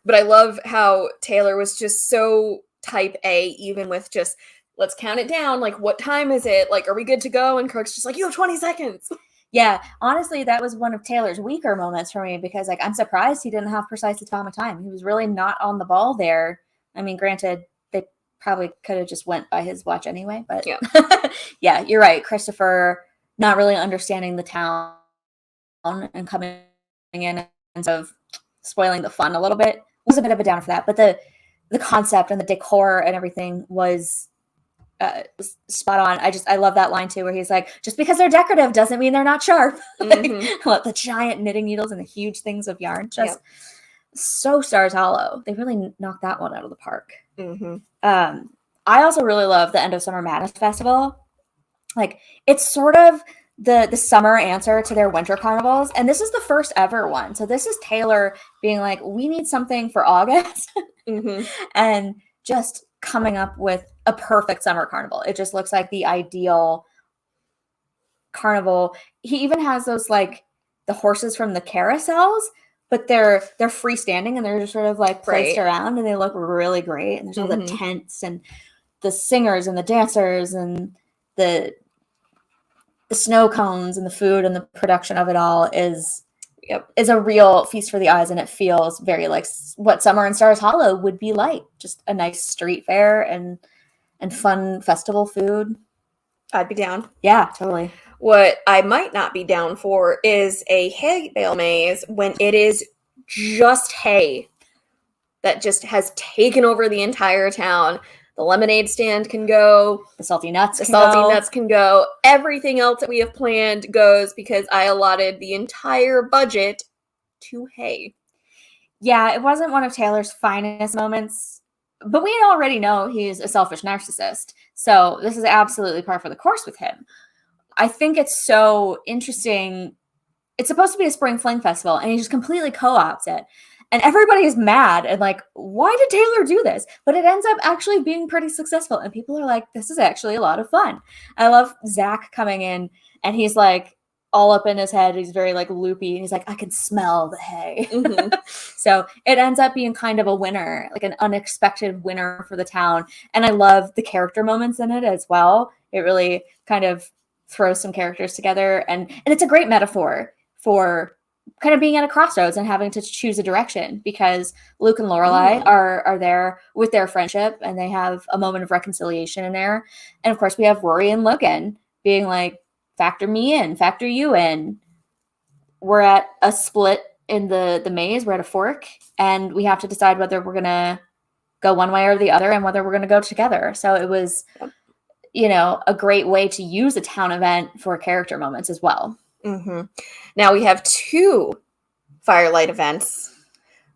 But I love how Taylor was just so type A, even with just, let's count it down. Like, what time is it? Like, are we good to go? And Kirk's just like, you have 20 seconds. Yeah, honestly, that was one of Taylor's weaker moments for me because, like, I'm surprised he didn't have precise atomic time. He was really not on the ball there. I mean, granted, they probably could have just went by his watch anyway, but Yeah. Yeah, you're right. Christopher not really understanding the town and coming in and sort of spoiling the fun a little bit was a bit of a downer for that. But the concept and the decor and everything was spot on. I love that line too, where he's like, just because they're decorative doesn't mean they're not sharp. Like, the giant knitting needles and the huge things of yarn, just so Stars Hollow. They really knocked that one out of the park. I also really love the End of Summer Madness Festival. Like, it's sort of the summer answer to their winter carnivals, and this is the first ever one. So this is Taylor being like, we need something for August, and just coming up with a perfect summer carnival. It just looks like the ideal carnival. He even has those, like, the horses from the carousels, but they're freestanding and they're just sort of like placed around, and they look really great. And there's all the tents and the singers and the dancers and the snow cones and the food, and the production of it all is a real feast for the eyes, and it feels very like what summer in Stars Hollow would be like. Just a nice street fair and fun festival food. I'd be down. Yeah, totally. What I might not be down for is a hay bale maze when it is just hay that just has taken over the entire town. The lemonade stand can go. The salty nuts can go. Everything else that we have planned goes because I allotted the entire budget to hay. Yeah, it wasn't one of Taylor's finest moments, but we already know he's a selfish narcissist. So this is absolutely par for the course with him. I think it's so interesting. It's supposed to be a spring fling festival, and he just completely co-opts it. And everybody is mad and like, why did Taylor do this? But it ends up actually being pretty successful. And people are like, this is actually a lot of fun. I love Zach coming in, and he's like all up in his head. He's very like loopy. And he's like, I can smell the hay. So it ends up being kind of a winner, like an unexpected winner for the town. And I love the character moments in it as well. It really kind of throws some characters together. And it's a great metaphor for kind of being at a crossroads and having to choose a direction, because Luke and Lorelai are there with their friendship, and they have a moment of reconciliation in there. And of course we have Rory and Logan being like, factor me in, factor you in. We're at a split in the maze. We're at a fork, and we have to decide whether we're going to go one way or the other, and whether we're going to go together. So it was, you know, a great way to use a town event for character moments as well. Now we have 2 Firelight events.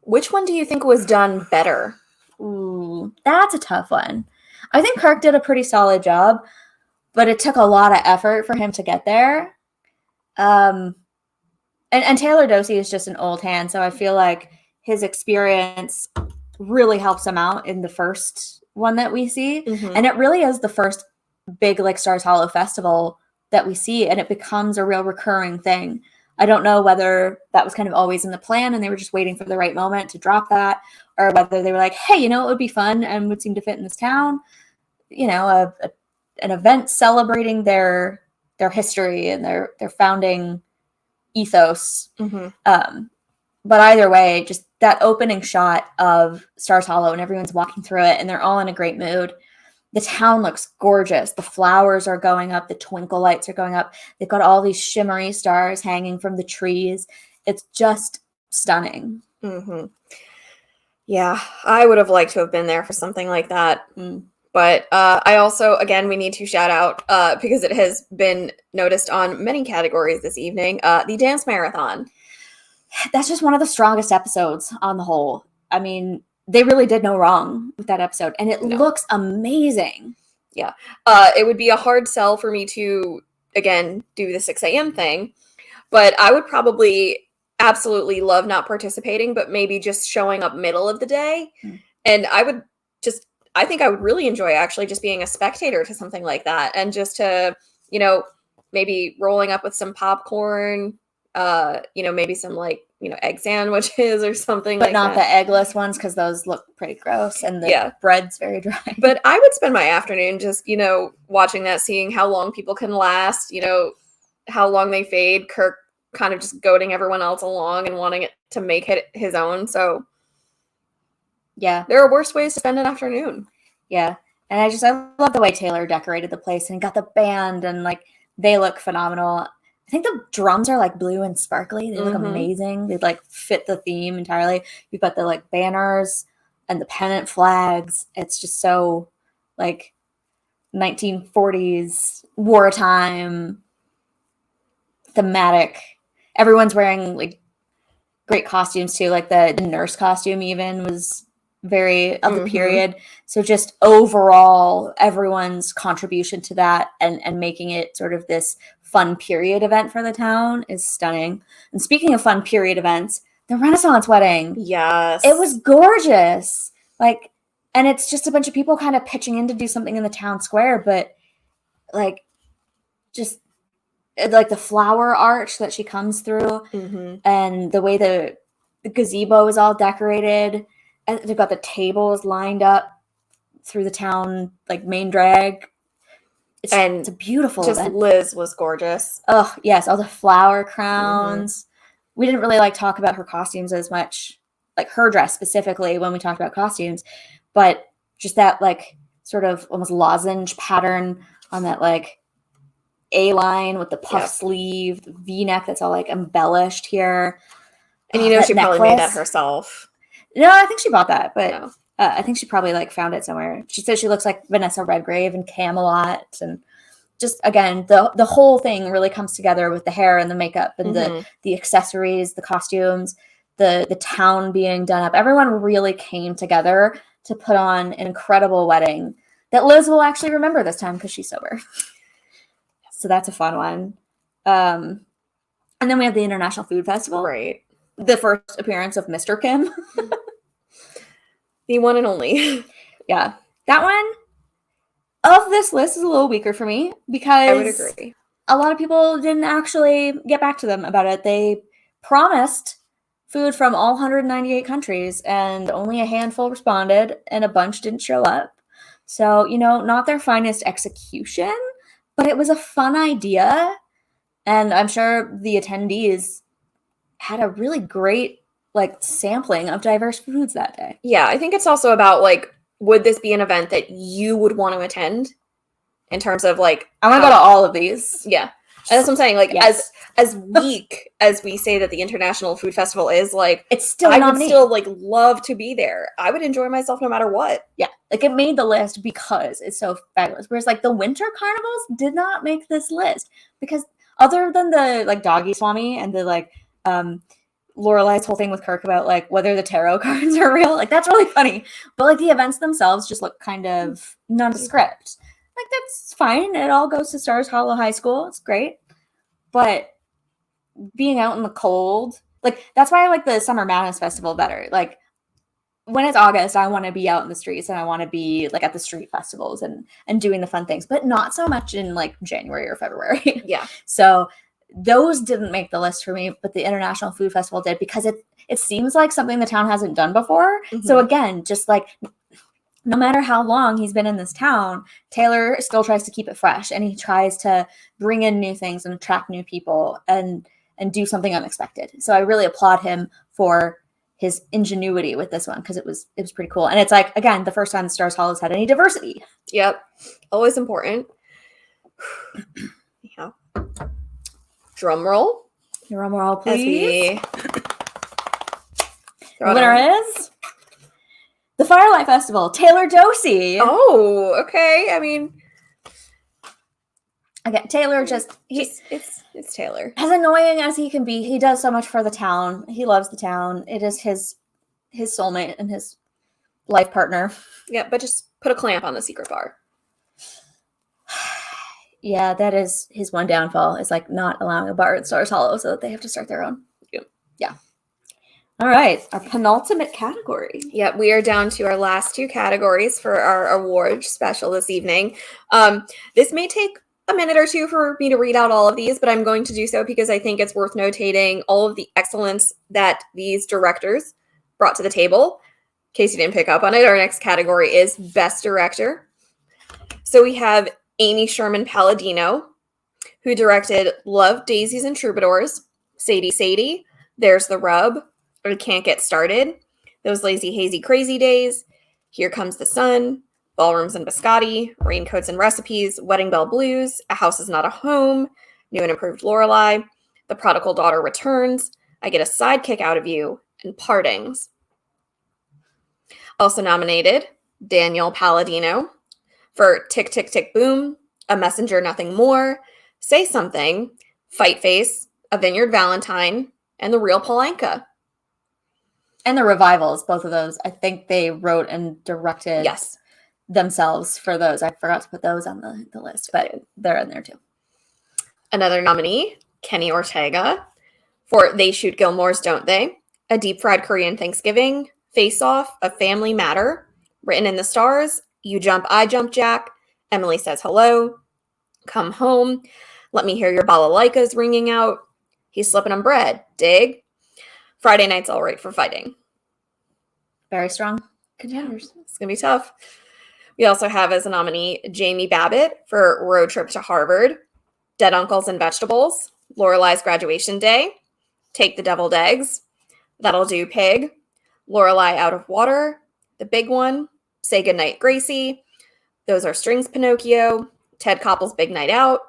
Which one do you think was done better? Ooh, that's a tough one. I think Kirk did a pretty solid job. but it took a lot of effort for him to get there. And Taylor Dosey is just an old hand, so I feel like his experience really helps him out in the first one that we see. And it really is the first big like Stars Hollow festival that we see, and it becomes a real recurring thing. I don't know whether that was kind of always in the plan and they were just waiting for the right moment to drop that, or whether they were like, hey, it would be fun and would seem to fit in this town, an event celebrating their history and their founding ethos. But either way, just that opening shot of Stars Hollow and everyone's walking through it and they're all in a great mood. The town looks gorgeous. The flowers are going up. The twinkle lights are going up. They've got all these shimmery stars hanging from the trees. It's just stunning. Yeah, I would have liked to have been there for something like that. But I also, again, we need to shout out, because it has been noticed on many categories this evening, the dance marathon. That's just one of the strongest episodes on the whole. I mean, they really did no wrong with that episode, and it looks amazing. Yeah. It would be a hard sell for me to, again, do the 6 a.m. thing, but I would probably absolutely love not participating, but maybe just showing up middle of the day. And I think I would really enjoy actually just being a spectator to something like that, and just to, maybe rolling up with some popcorn, maybe some like, egg sandwiches or something like that. But not the eggless ones, because those look pretty gross and the bread's very dry. But I would spend my afternoon just, watching that, seeing how long people can last, how long they fade. Kirk kind of just goading everyone else along and wanting it to make it his own. So yeah, there are worse ways to spend an afternoon. Yeah. And I love the way Taylor decorated the place and got the band, and like they look phenomenal. I think the drums are like blue and sparkly. They look amazing. They like fit the theme entirely. You've got the like banners and the pennant flags. It's just so like 1940s wartime thematic. Everyone's wearing like great costumes too. Like the nurse costume even was very of the period. So just overall, everyone's contribution to that and making it sort of this fun period event for the town is stunning. And speaking of fun period events, the Renaissance wedding. Yes. It was gorgeous. Like, and it's just a bunch of people kind of pitching in to do something in the town square, but like just like the flower arch that she comes through and the way the gazebo is all decorated. And they've got the tables lined up through the town, like main drag. It's a beautiful event. Liz was gorgeous. Oh, yes. All the flower crowns. We didn't really talk about her costumes as much, like her dress specifically when we talked about costumes, but just that sort of almost lozenge pattern on that A line with the puff sleeve, the V-neck that's all embellished here. And she probably made that herself. No, I think she bought that, but I think she probably found it somewhere. She says she looks like Vanessa Redgrave in Camelot, and just again the whole thing really comes together with the hair and the makeup and the accessories, the costumes, the town being done up. Everyone really came together to put on an incredible wedding that Liz will actually remember this time because she's sober. So that's a fun one. And then we have the International Food Festival. Right. The first appearance of Mr. Kim. The one and only. Yeah. That one of this list is a little weaker for me because I would agree. A lot of people didn't actually get back to them about it. They promised food from all 198 countries and only a handful responded and a bunch didn't show up. So, not their finest execution, but it was a fun idea. And I'm sure the attendees had a really great sampling of diverse foods that day. Yeah, I think it's also about would this be an event that you would want to attend in terms of I want to go to all of these. Yeah. And that's what I'm saying. Yes. as weak as we say that the International Food Festival is, it's still I would still love to be there. I would enjoy myself no matter what. Yeah. It made the list because it's so fabulous. Whereas the winter carnivals did not make this list because other than the Doggy Swami and the Lorelai's whole thing with Kirk about whether the tarot cards are real, that's really funny. But the events themselves just look kind of nondescript. Like, that's fine. It all goes to Stars Hollow High School. It's great. But being out in the cold, like, that's why I like the Summer Madness Festival better. Like, when it's August, I want to be out in the streets and I want to be like at the street festivals and doing the fun things, but not so much in like January or February. Yeah. So those didn't make the list for me, but the International Food Festival did, because it seems like something the town hasn't done before. Mm-hmm. So again, just like, no matter how long he's been in this town, Taylor still tries to keep it fresh, and he tries to bring in new things and attract new people and do something unexpected. So I really applaud him for his ingenuity with this one, because it was pretty cool. And it's like, again, the first time the Stars Hollow's had any diversity. Yep. Always important. Yeah. Drum roll. Drum roll, please. The winner is the Firelight Festival, Taylor Dosey. Oh, okay. I mean, again, Taylor it's Taylor. As annoying as he can be, he does so much for the town. He loves the town. It is his soulmate and his life partner. Yeah, but just put a clamp on the secret bar. Yeah, that is his one downfall, is like not allowing a bar at Stars Hollow, so that they have to start their own. Yeah. All right, our penultimate category. Yep, we are down to our last two categories for our award special this evening. This may take a minute or two for me to read out all of these, but I'm going to do so because I think it's worth notating all of the excellence that these directors brought to the table. In case you didn't pick up on it, our next category is Best Director. So we have Amy Sherman Palladino, who directed Love, Daisies, and Troubadours, Sadie Sadie, There's the Rub, I Can't Get Started, Those Lazy Hazy Crazy Days, Here Comes the Sun, Ballrooms and Biscotti, Raincoats and Recipes, Wedding Bell Blues, A House Is Not a Home, New and Improved Lorelai, The Prodigal Daughter Returns, I Get a Sidekick Out of You, and Partings. Also nominated, Daniel Palladino for Tick, Tick, Tick, Boom, A Messenger, Nothing More, Say Something, Fight Face, A Vineyard Valentine, and The Real Palanca. And the revivals, both of those. I think they wrote and directed themselves for those. I forgot to put those on the list, but they're in there too. Another nominee, Kenny Ortega for They Shoot Gilmores, Don't They? A Deep Fried Korean Thanksgiving, Face Off, A Family Matter, Written in the Stars, You Jump, I Jump, Jack, Emily Says Hello, Come Home, Let Me Hear Your Balalaikas Ringing Out, He's Slipping on Bread, Dig, Friday Night's All Right for Fighting. Very strong contenders. It's going to be tough. We also have as a nominee Jamie Babbitt for Road Trip to Harvard, Dead Uncles and Vegetables, Lorelai's Graduation Day, Take the Deviled Eggs, That'll Do Pig, Lorelai Out of Water, The Big One, Say Goodnight Gracie, Those Are Strings Pinocchio, Ted Koppel's Big Night Out,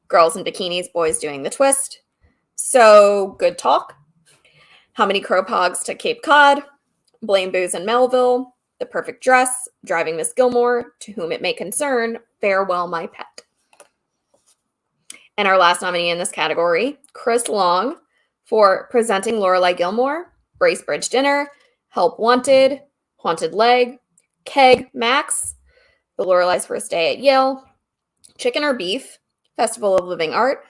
Girls in Bikinis, Boys Doing the Twist, So Good Talk, How Many Crow Pogs to Cape Cod, Blame Booze in Melville, The Perfect Dress, Driving Miss Gilmore, To Whom It May Concern, Farewell My Pet. And our last nominee in this category, Chris Long for Presenting Lorelai Gilmore, Bracebridge Dinner, Help Wanted, Haunted Leg, Keg Max, The Lorelai's First Day at Yale, Chicken or Beef, Festival of Living Art,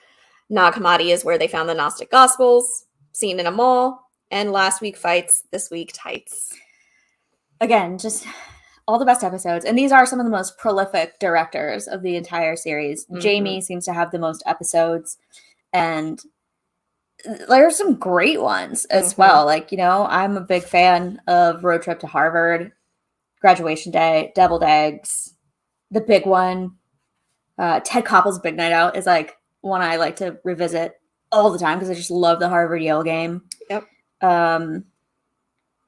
Nag Hammadi is Where They Found the Gnostic Gospels, Scene in a Mall, and Last Week Fights, This Week Tights. Again, just all the best episodes. And these are some of the most prolific directors of the entire series. Mm-hmm. Jamie seems to have the most episodes. And there's some great ones as well. Like, you know, I'm a big fan of Road Trip to Harvard, Graduation Day, Deviled Eggs, The Big One. Ted Koppel's Big Night Out is like one I like to revisit all the time because I just love the Harvard-Yale game. Yep.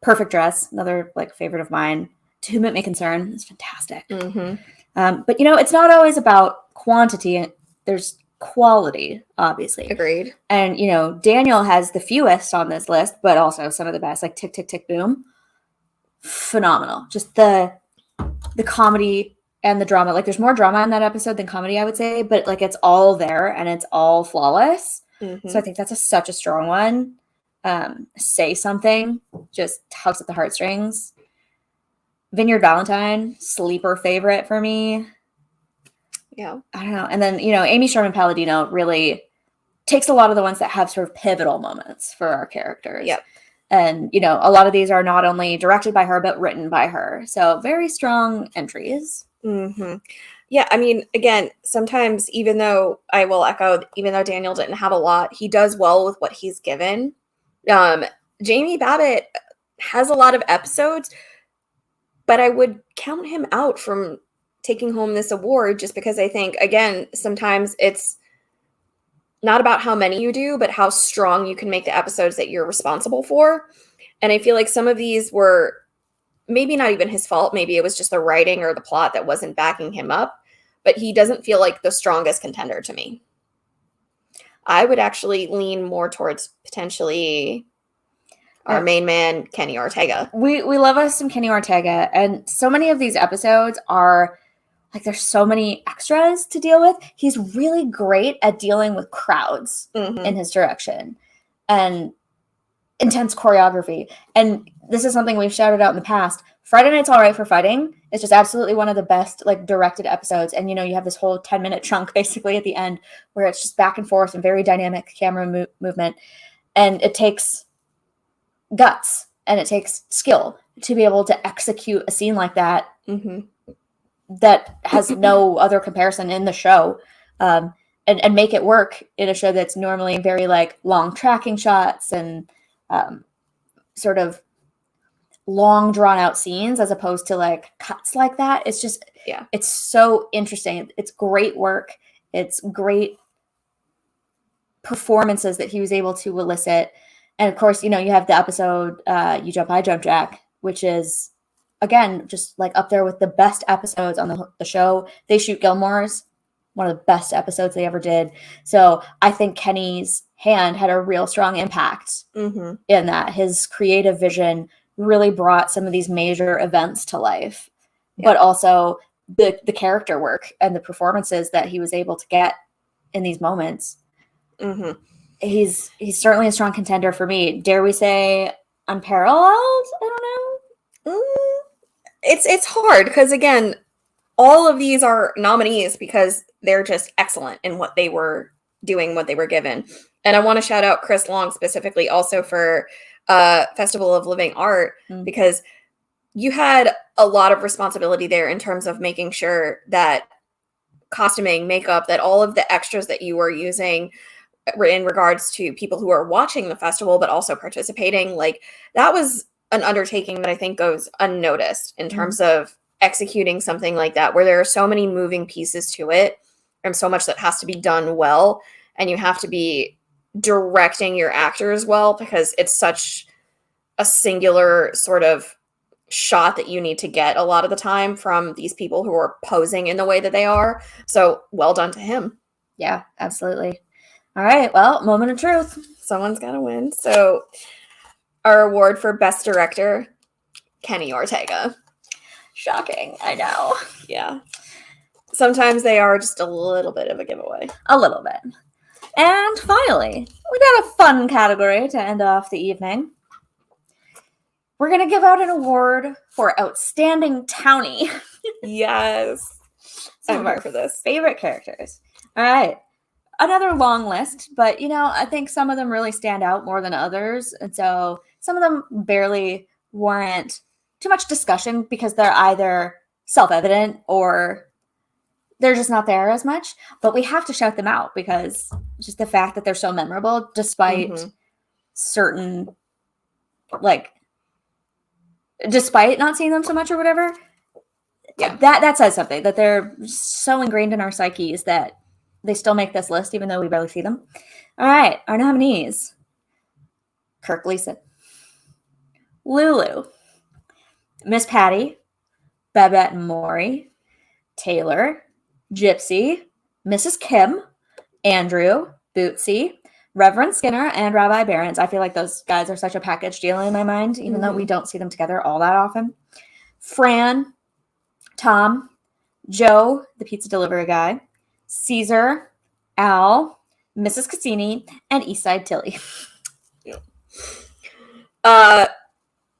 Perfect Dress, another like favorite of mine. To Whom It May Concern is fantastic. But you know, it's not always about quantity. There's quality, obviously. Agreed. And you know, Daniel has the fewest on this list, but also some of the best, like Tick, Tick, Tick, Boom. Phenomenal. Just the comedy and the drama. Like there's more drama in that episode than comedy, I would say, but like it's all there and it's all flawless. So I think that's such a strong one. Say Something just tugs at the heartstrings. Vineyard Valentine, sleeper favorite for me. Yeah. I don't know. And then, Amy Sherman Palladino really takes a lot of the ones that have sort of pivotal moments for our characters. Yep. And, a lot of these are not only directed by her, but written by her. So very strong entries. Mm-hmm. Yeah, I mean, again, sometimes even though I will echo, even though Daniel didn't have a lot, he does well with what he's given. Jamie Babbitt has a lot of episodes, but I would count him out from taking home this award just because I think, again, sometimes it's not about how many you do, but how strong you can make the episodes that you're responsible for. And I feel like some of these were maybe not even his fault. Maybe it was just the writing or the plot that wasn't backing him up. But he doesn't feel like the strongest contender to me. I would actually lean more towards potentially our main man, Kenny Ortega. We love us some Kenny Ortega. And so many of these episodes are like, there's so many extras to deal with. He's really great at dealing with crowds in his direction and intense choreography. And this is something we've shouted out in the past. Friday Night's All Right for Fighting is just absolutely one of the best like directed episodes. And, you have this whole 10-minute chunk basically at the end where it's just back and forth and very dynamic camera movement. And it takes guts and it takes skill to be able to execute a scene like that that has no other comparison in the show, and make it work in a show that's normally very like long tracking shots and sort of long drawn out scenes as opposed to like cuts like that. It's just, it's so interesting. It's great work. It's great performances that he was able to elicit. And of course, you have the episode, You Jump, I Jump Jack, which is, again, just like up there with the best episodes on the show. They Shoot Gilmore's, one of the best episodes they ever did. So I think Kenny's hand had a real strong impact in that. His creative vision really brought some of these major events to life, but also the character work and the performances that he was able to get in these moments. He's certainly a strong contender for me. Dare we say unparalleled? I don't know. It's hard because, again, all of these are nominees because they're just excellent in what they were doing, what they were given. And I want to shout out Chris Long specifically also for Festival of Living Art, because you had a lot of responsibility there in terms of making sure that costuming, makeup, that all of the extras that you were using in regards to people who are watching the festival but also participating, like that was an undertaking that I think goes unnoticed in terms of executing something like that, where there are so many moving pieces to it and so much that has to be done well, and you have to be directing your actors well because it's such a singular sort of shot that you need to get a lot of the time from these people who are posing in the way that they are. So well done to him. Yeah, absolutely. All right, well, moment of truth. Someone's got to win. So our award for Best Director, Kenny Ortega. Shocking, I know. Yeah. Sometimes they are just a little bit of a giveaway. A little bit. And finally, we got a fun category to end off the evening. We're going to give out an award for Outstanding Townie. Yes. I'm here for this. Favorite characters. All right. Another long list, but, I think some of them really stand out more than others. And so some of them barely warrant too much discussion because they're either self-evident or they're just not there as much. But we have to shout them out because just the fact that they're so memorable, despite certain, despite not seeing them so much or whatever. Yeah, that says something, that they're so ingrained in our psyches that they still make this list, even though we barely see them. All right, our nominees. Kirk Gleason, Lulu, Miss Patty, Babette and Maury, Taylor, Gypsy, Mrs. Kim, Andrew, Bootsy, Reverend Skinner, and Rabbi Barons. I feel like those guys are such a package deal in my mind, even though we don't see them together all that often. Fran, Tom, Joe, the pizza delivery guy, Caesar, Al, Mrs. Cassini, and Eastside Tilly.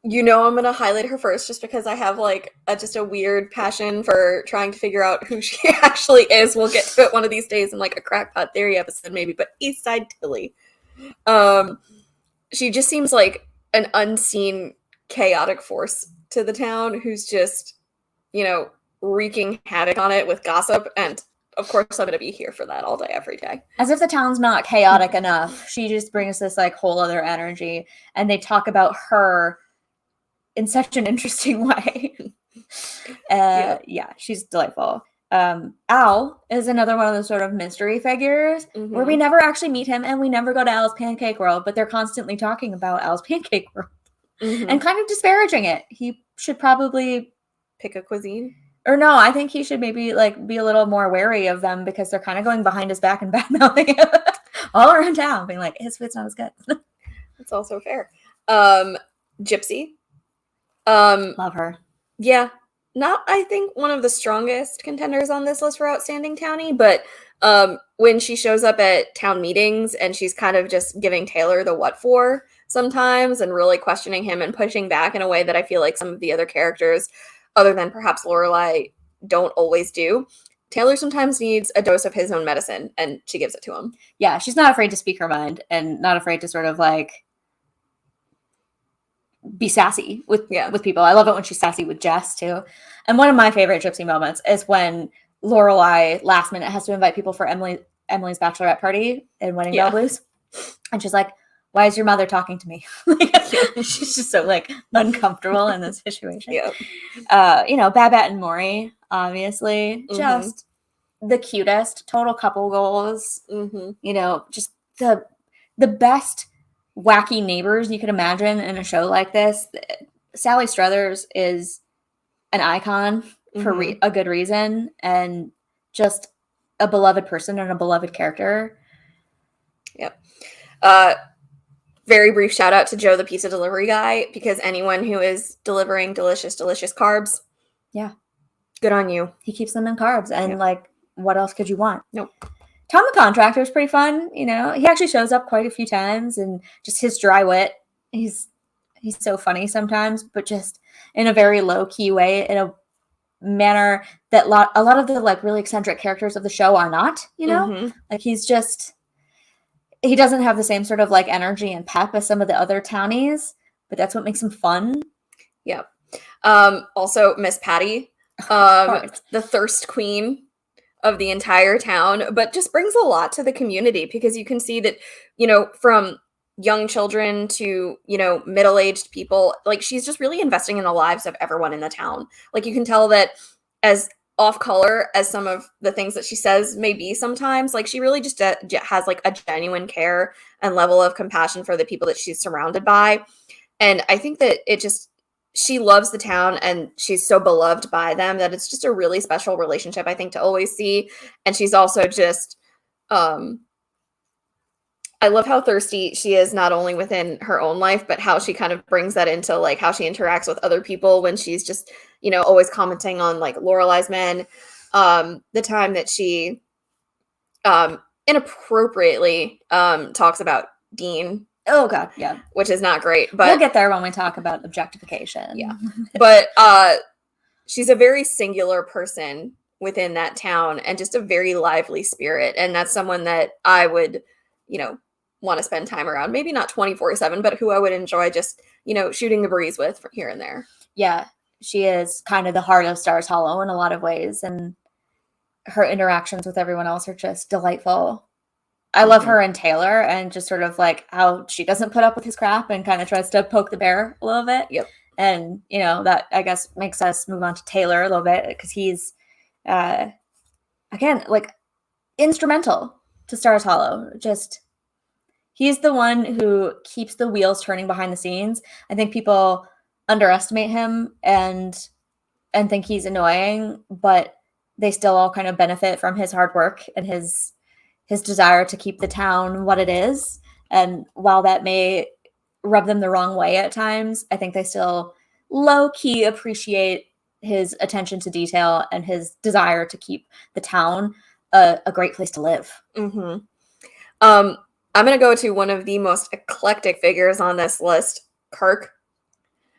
You know I'm going to highlight her first just because I have like just a weird passion for trying to figure out who she actually is. We'll get to it one of these days in like a crackpot theory episode maybe, but Eastside Tilly. She just seems like an unseen chaotic force to the town who's just, wreaking havoc on it with gossip. And of course, I'm going to be here for that all day, every day. As if the town's not chaotic enough. She just brings this like whole other energy. And they talk about her in such an interesting way. Yeah, she's delightful. Al is another one of those sort of mystery figures where we never actually meet him and we never go to Al's Pancake World, but they're constantly talking about Al's Pancake World and kind of disparaging it. He should probably pick a cuisine. Or no, I think he should maybe like be a little more wary of them because they're kind of going behind his back and bad-mouthing him all around town, being like, his food's not as good. That's also fair. Gypsy. Love her. Yeah. Not, I think, one of the strongest contenders on this list for Outstanding Townie, but when she shows up at town meetings and she's kind of just giving Taylor the what for sometimes and really questioning him and pushing back in a way that I feel like some of the other characters, other than perhaps Lorelai, don't always do. Taylor sometimes needs a dose of his own medicine, and she gives it to him. Yeah, she's not afraid to speak her mind and not afraid to sort of like be sassy with people. I love it when she's sassy with Jess too. And one of my favorite Gypsy moments is when Lorelai last minute has to invite people for Emily's bachelorette party in Wedding Bell Blues. And she's like, why is your mother talking to me? She's just so like uncomfortable in this situation. Babette and Maury, obviously, just the cutest, total couple goals. Just the best wacky neighbors you could imagine in a show like this. Sally Struthers is an icon for a good reason and just a beloved person and a beloved character. Yep. Very brief shout out to Joe, the pizza delivery guy, because anyone who is delivering delicious, delicious carbs, good on you. He keeps them in carbs. And like, what else could you want? Nope. Tom the Contractor is pretty fun. He actually shows up quite a few times, and just his dry wit. He's so funny sometimes, but just in a very low key way, in a manner that a lot of the like really eccentric characters of the show are not. Like he doesn't have the same sort of like energy and pep as some of the other townies, but that's what makes him fun. Yep. Also, Miss Patty, the thirst queen of the entire town, but just brings a lot to the community because you can see that, from young children to, middle-aged people, like she's just really investing in the lives of everyone in the town. Like you can tell that as off color as some of the things that she says may be sometimes, like she really just has like a genuine care and level of compassion for the people that she's surrounded by. And I think that she loves the town and she's so beloved by them that it's just a really special relationship, I think, to always see. And she's also just, I love how thirsty she is, not only within her own life, but how she kind of brings that into like how she interacts with other people when she's just, always commenting on like Lorelai's men. The time that she inappropriately talks about Dean. Oh God, yeah. Which is not great, but we'll get there when we talk about objectification. Yeah. But she's a very singular person within that town and just a very lively spirit. And that's someone that I would, want to spend time around. Maybe not 24/7, but who I would enjoy just, shooting the breeze with here and there. Yeah. She is kind of the heart of Stars Hollow in a lot of ways. And her interactions with everyone else are just delightful. I love her and Taylor and just sort of like how she doesn't put up with his crap and kind of tries to poke the bear a little bit. Yep. And, that I guess makes us move on to Taylor a little bit because he's, again, like instrumental to Stars Hollow. Just, he's the one who keeps the wheels turning behind the scenes. I think people underestimate him and think he's annoying, but they still all kind of benefit from his hard work and his desire to keep the town what it is. And while that may rub them the wrong way at times, I think they still low-key appreciate his attention to detail and his desire to keep the town a great place to live. I'm going to go to one of the most eclectic figures on this list, Kirk.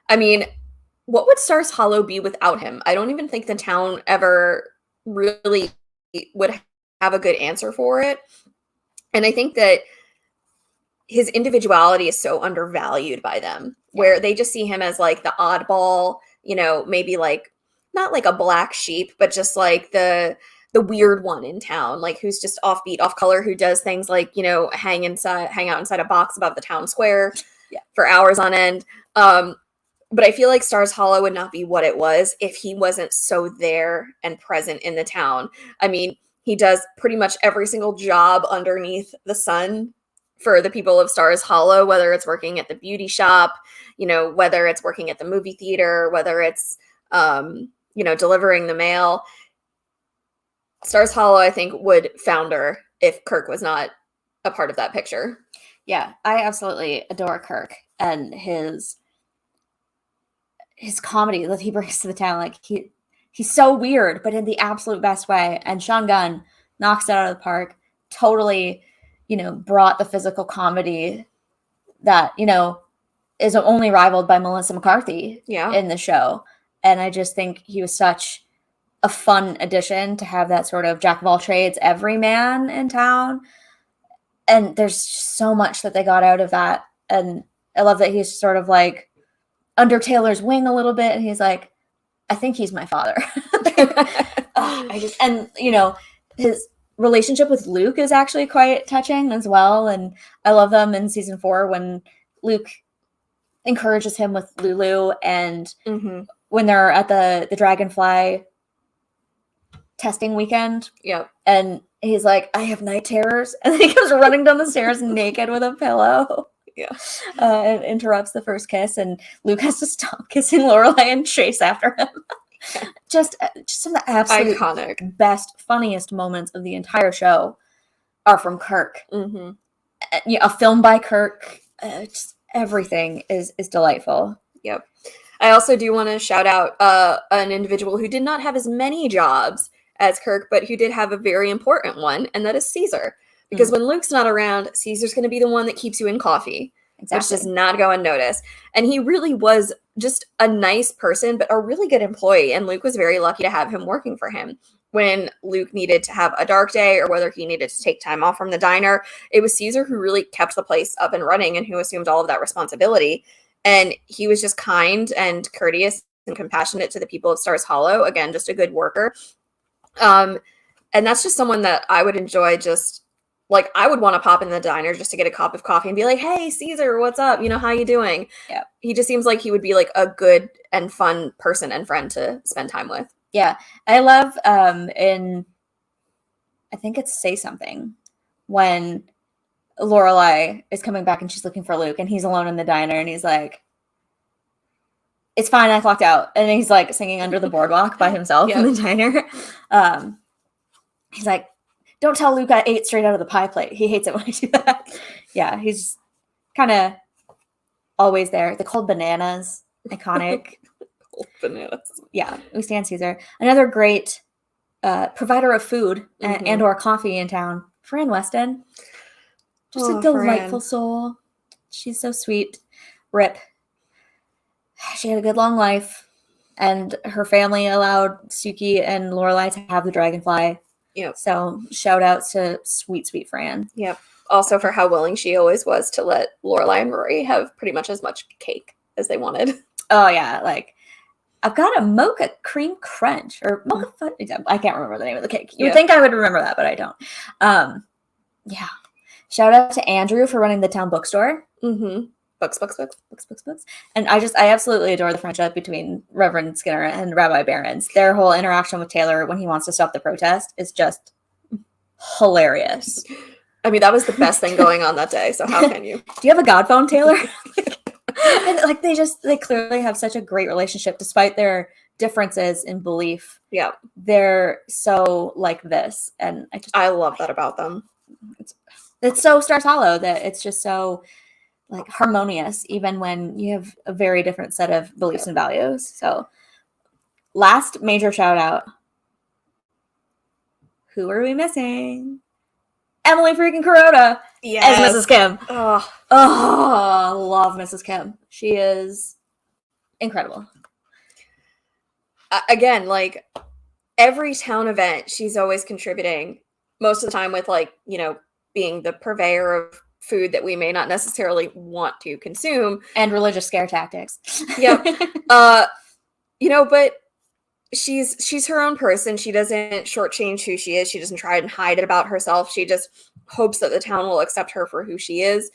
I mean, what would Stars Hollow be without him? I don't even think the town ever really would have a good answer for it. And I think that his individuality is so undervalued by them, where they just see him as like the oddball, maybe like not like a black sheep, but just like the weird one in town, like who's just offbeat, off color, who does things like, hang out inside a box above the town square for hours on end. But I feel like Stars Hollow would not be what it was if he wasn't so there and present in the town. I mean, he does pretty much every single job underneath the sun for the people of Stars Hollow, whether it's working at the beauty shop, whether it's working at the movie theater, whether it's, delivering the mail. Stars Hollow, I think, would founder if Kirk was not a part of that picture. Yeah, I absolutely adore Kirk and his comedy that he brings to the town. Like he's so weird, but in the absolute best way. And Sean Gunn knocks it out of the park. Totally, brought the physical comedy that, is only rivaled by Melissa McCarthy in the show. And I just think he was such a fun addition to have that sort of jack of all trades, everyman in town. And there's so much that they got out of that. And I love that he's sort of like under Taylor's wing a little bit. And he's like, I think he's my father. His relationship with Luke is actually quite touching as well. And I love them in season 4 when Luke encourages him with Lulu and when they're at the Dragonfly testing weekend. Yep. And he's like, I have night terrors. And then he comes running down the stairs naked with a pillow. Yeah. And interrupts the first kiss. And Luke has to stop kissing Lorelai and chase after him. Just some of the absolute iconic, best, funniest moments of the entire show are from Kirk. A film by Kirk. Just everything is delightful. Yep. I also do want to shout out an individual who did not have as many jobs as Kirk, but who did have a very important one, and that is Caesar. Because when Luke's not around, Caesar's going to be the one that keeps you in coffee. Exactly. Which does not go unnoticed. And he really was just a nice person, but a really good employee. And Luke was very lucky to have him working for him. When Luke needed to have a dark day or whether he needed to take time off from the diner, it was Caesar who really kept the place up and running and who assumed all of that responsibility. And he was just kind and courteous and compassionate to the people of Stars Hollow. Again, just a good worker. And that's just someone that I would enjoy just... Like, I would want to pop in the diner just to get a cup of coffee and be like, hey, Caesar, what's up? How you doing? Yeah. He just seems like he would be like a good and fun person and friend to spend time with. Yeah. I love I think it's Say Something, when Lorelai is coming back and she's looking for Luke and he's alone in the diner and he's like, it's fine, I clocked out. And he's like singing Under the Boardwalk by himself in the diner. He's like, don't tell Luke I ate straight out of the pie plate. He hates it when I do that. Yeah, he's kind of always there. The cold bananas, iconic. Cold bananas. Yeah, we stand Caesar. Another great provider of food and or coffee in town, Fran Weston. Just a delightful soul. She's so sweet. Rip. She had a good long life, and her family allowed Suki and Lorelai to have the Dragonfly. Yep. So shout outs to sweet, sweet Fran. Yep. Also for how willing she always was to let Lorelai and Rory have pretty much as much cake as they wanted. Oh yeah, like I've got a mocha cream crunch or mocha fudge. I can't remember the name of the cake. You would think I would remember that, but I don't. Yeah. Shout out to Andrew for running the town bookstore. Books. And I absolutely adore the friendship between Reverend Skinner and Rabbi Behrens. Their whole interaction with Taylor when he wants to stop the protest is just hilarious. I mean, that was the best thing going on that day, so how can you? Do you have a god phone, Taylor? And like they clearly have such a great relationship despite their differences in belief. Yeah. They're so like this. And I love that about them. It's so Stars Hollow that it's just so like harmonious, even when you have a very different set of beliefs and values. So last major shout out. Who are we missing? Emily freaking Kuroda as Mrs. Kim. Oh, love Mrs. Kim. She is Incredible. Again, like every town event, she's always contributing, most of the time with like, being the purveyor of food that we may not necessarily want to consume. And religious scare tactics. Yep. But she's her own person. She doesn't shortchange who she is. She doesn't try and hide it about herself. She just hopes that the town will accept her for who she is.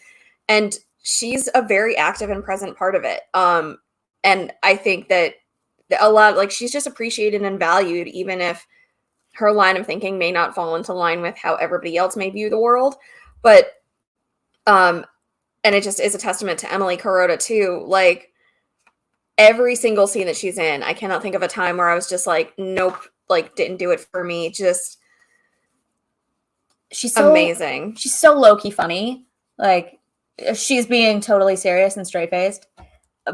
And she's a very active and present part of it. And I think that a lot, like, she's just appreciated and valued, even if her line of thinking may not fall into line with how everybody else may view the world. But, and it just is a testament to Emily Kuroda too. Like, every single scene that she's in, I cannot think of a time where I was just like, nope, like, didn't do it for me. Just, she's so amazing. She's so low-key funny. Like, she's being totally serious and straight-faced,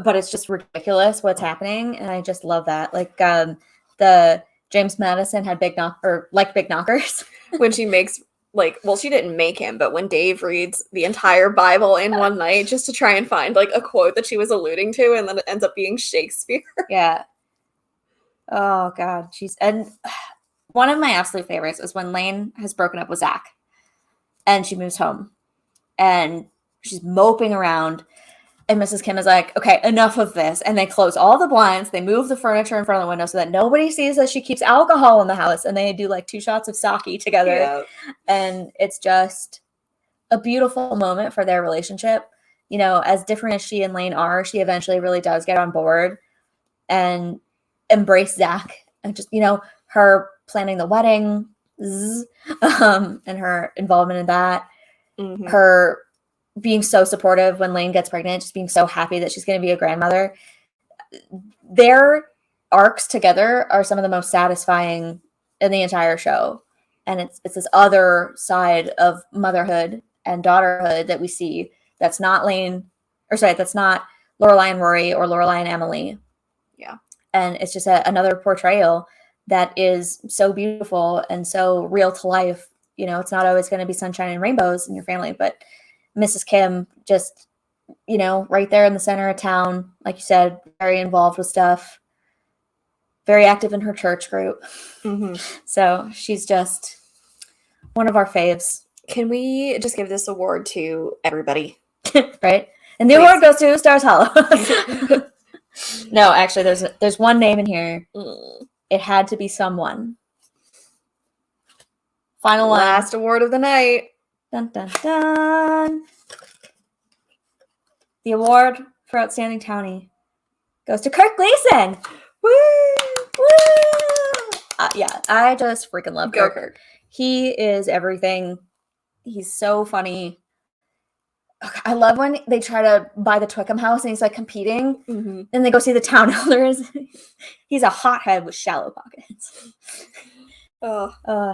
but it's just ridiculous what's happening, and I just love that. Like, the James Madison had big knockers. When she makes, like, well, she didn't make him, but when Dave reads the entire Bible in one night just to try and find, like, a quote that she was alluding to, and then it ends up being Shakespeare. Yeah. Oh, God. And one of my absolute favorites is when Lane has broken up with Zach, and she moves home, and she's moping around, and Mrs. Kim is like, okay, enough of this. And they close all the blinds. They move the furniture in front of the window so that nobody sees that she keeps alcohol in the house. And they do like 2 shots of sake together. Yeah. And it's just a beautiful moment for their relationship. As different as she and Lane are, she eventually really does get on board and embrace Zach. And just, her planning the wedding, and her involvement in that. Mm-hmm. Her being so supportive when Lane gets pregnant, just being so happy that she's going to be a grandmother. Their arcs together are some of the most satisfying in the entire show. And it's this other side of motherhood and daughterhood that we see that's not that's not Lorelai and Rory or Lorelai and Emily. Yeah. And it's just another portrayal that is so beautiful and so real to life. It's not always going to be sunshine and rainbows in your family, but Mrs. Kim just, right there in the center of town, like you said, very involved with stuff, very active in her church group. Mm-hmm. So she's just one of our faves. Can we just give this award to everybody? Right? And the award goes to Stars Hollow. No, actually, there's one name in here. It had to be someone. Final one. Last award of the night. Dun, dun, dun. The award for Outstanding Townie goes to Kirk Gleason. Woo! Woo! Yeah, I just freaking love Kirk. He is everything. He's so funny. I love when they try to buy the Twickham house and he's like competing, and they go see the town elders. He's a hothead with shallow pockets.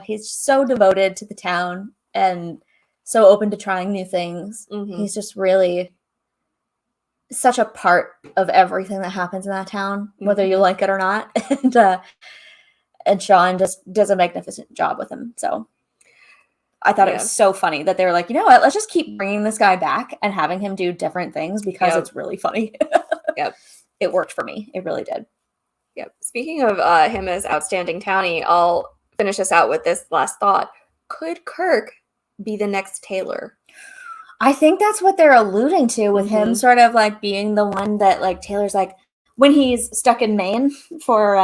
He's so devoted to the town and so open to trying new things. He's just really such a part of everything that happens in that town, whether you like it or not. And Sean just does a magnificent job with him. So I thought it was so funny that they were like, you know what, let's just keep bringing this guy back and having him do different things because it's really funny. Yep. It worked for me. It really did. Yep. Speaking of him as Outstanding Townie, I'll finish us out with this last thought. Could Kirk be the next Taylor? I think that's what they're alluding to with him sort of like being the one that like Taylor's like when he's stuck in Maine for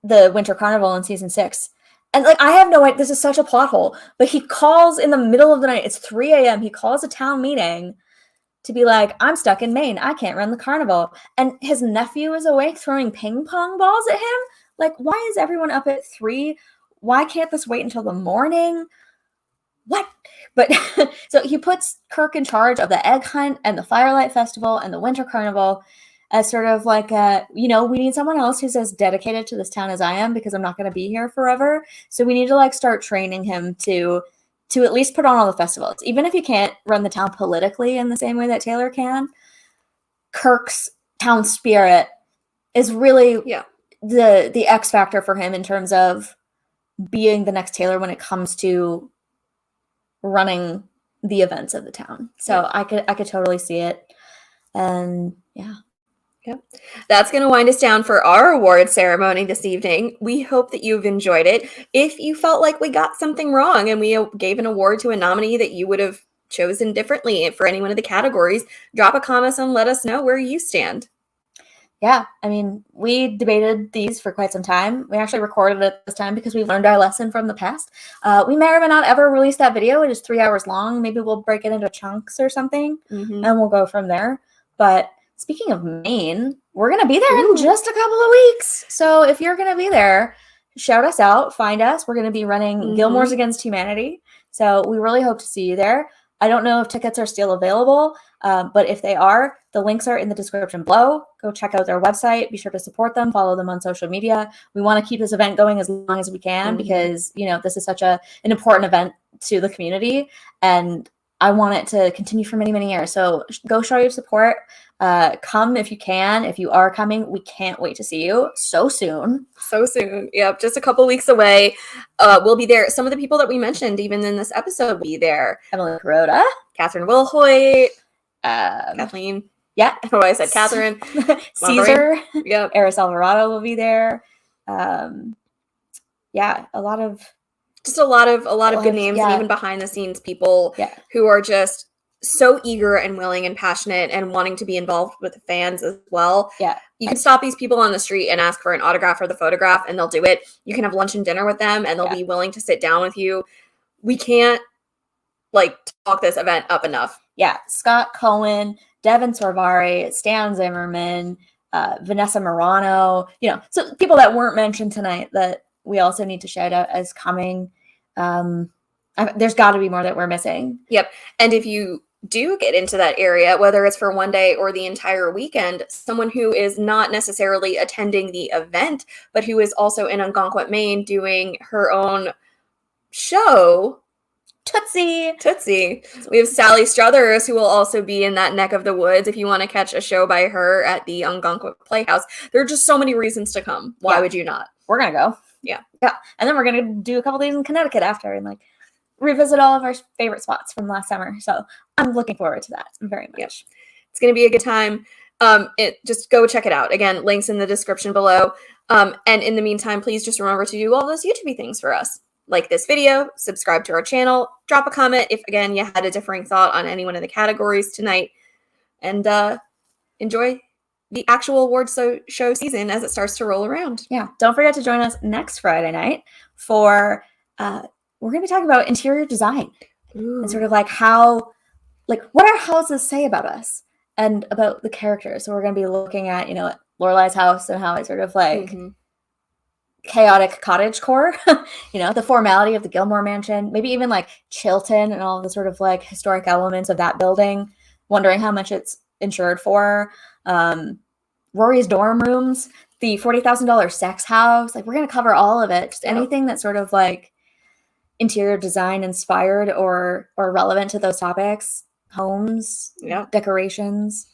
the Winter Carnival in season 6. And like I have no idea, this is such a plot hole, but he calls in the middle of the night, it's 3 a.m. He calls a town meeting to be like, I'm stuck in Maine. I can't run the carnival. And his nephew is awake throwing ping pong balls at him. Like, why is everyone up at 3? Why can't this wait until the morning? What? But so he puts Kirk in charge of the egg hunt and the Firelight Festival and the Winter Carnival as sort of like, we need someone else who's as dedicated to this town as I am because I'm not going to be here forever. So we need to like start training him to at least put on all the festivals. Even if he can't run the town politically in the same way that Taylor can, Kirk's town spirit is really the X factor for him in terms of being the next Taylor when it comes to running the events of the town. So I could totally see it. And yeah. Yep. That's going to wind us down for our award ceremony this evening. We hope that you've enjoyed it. If you felt like we got something wrong and we gave an award to a nominee that you would have chosen differently for any one of the categories, drop a comment and let us know where you stand. Yeah, I mean, we debated these for quite some time. We actually recorded it this time because we learned our lesson from the past. We may or may not ever release that video. It is 3 hours long. Maybe we'll break it into chunks or something, and we'll go from there. But speaking of Maine, we're going to be there in just a couple of weeks. So if you're going to be there, shout us out, find us. We're going to be running Gilmore's Against Humanity. So we really hope to see you there. I don't know if tickets are still available, but if they are, the links are in the description below. Go check out their website. Be sure to support them. Follow them on social media. We want to keep this event going as long as we can because, this is such an important event to the community. And I want it to continue for many, many years. So go show your support. Come if you can. If you are coming, we can't wait to see you so soon. So soon. Yep. Just a couple weeks away. We'll be there. Some of the people that we mentioned, even in this episode, will be there. Emily Kuroda. Catherine Wilhoit. Kathleen. Yeah. Oh, I said Catherine. Caesar. Yep. Eris Alvarado will be there. Yeah. A lot of good names, and even behind the scenes people who are just so eager and willing and passionate and wanting to be involved with the fans as well. Yeah. You can stop these people on the street and ask for an autograph or the photograph and they'll do it. You can have lunch and dinner with them and they'll be willing to sit down with you. We can't talk this event up enough. Yeah. Scott Cohen, Devin Sorvari, Stan Zimmerman, Vanessa Morano, so people that weren't mentioned tonight that we also need to shout out as coming. There's got to be more that we're missing. Yep. And if you do get into that area, whether it's for one day or the entire weekend, someone who is not necessarily attending the event, but who is also in Algonquin, Maine, doing her own show, Tootsie. We have Sally Struthers, who will also be in that neck of the woods. If you want to catch a show by her at the Algonquin Playhouse, there are just so many reasons to come. Why would you not? We're going to go. Yeah. And then we're going to do a couple days in Connecticut after and revisit all of our favorite spots from last summer. So I'm looking forward to that very much. Yep. It's going to be a good time. Just go check it out. Again, links in the description below. And in the meantime, please just remember to do all those YouTube things for us. Like this video, subscribe to our channel, drop a comment if, again, you had a differing thought on any one of the categories tonight, and enjoy the actual awards show season as it starts to roll around. Yeah. Don't forget to join us next Friday night for, we're going to be talking about interior design and sort of how, what our houses say about us and about the characters. So we're going to be looking at, Lorelai's house and how it's sort of chaotic cottagecore, the formality of the Gilmore mansion, maybe even Chilton and all the sort of historic elements of that building, wondering how much it's insured for. Rory's dorm rooms, the $40,000 sex house, we're going to cover all of it. Just anything that's sort of interior design inspired or relevant to those topics, homes, decorations.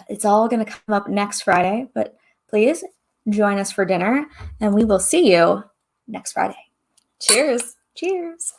It's all going to come up next Friday, but please join us for dinner and we will see you next Friday. Cheers. Cheers.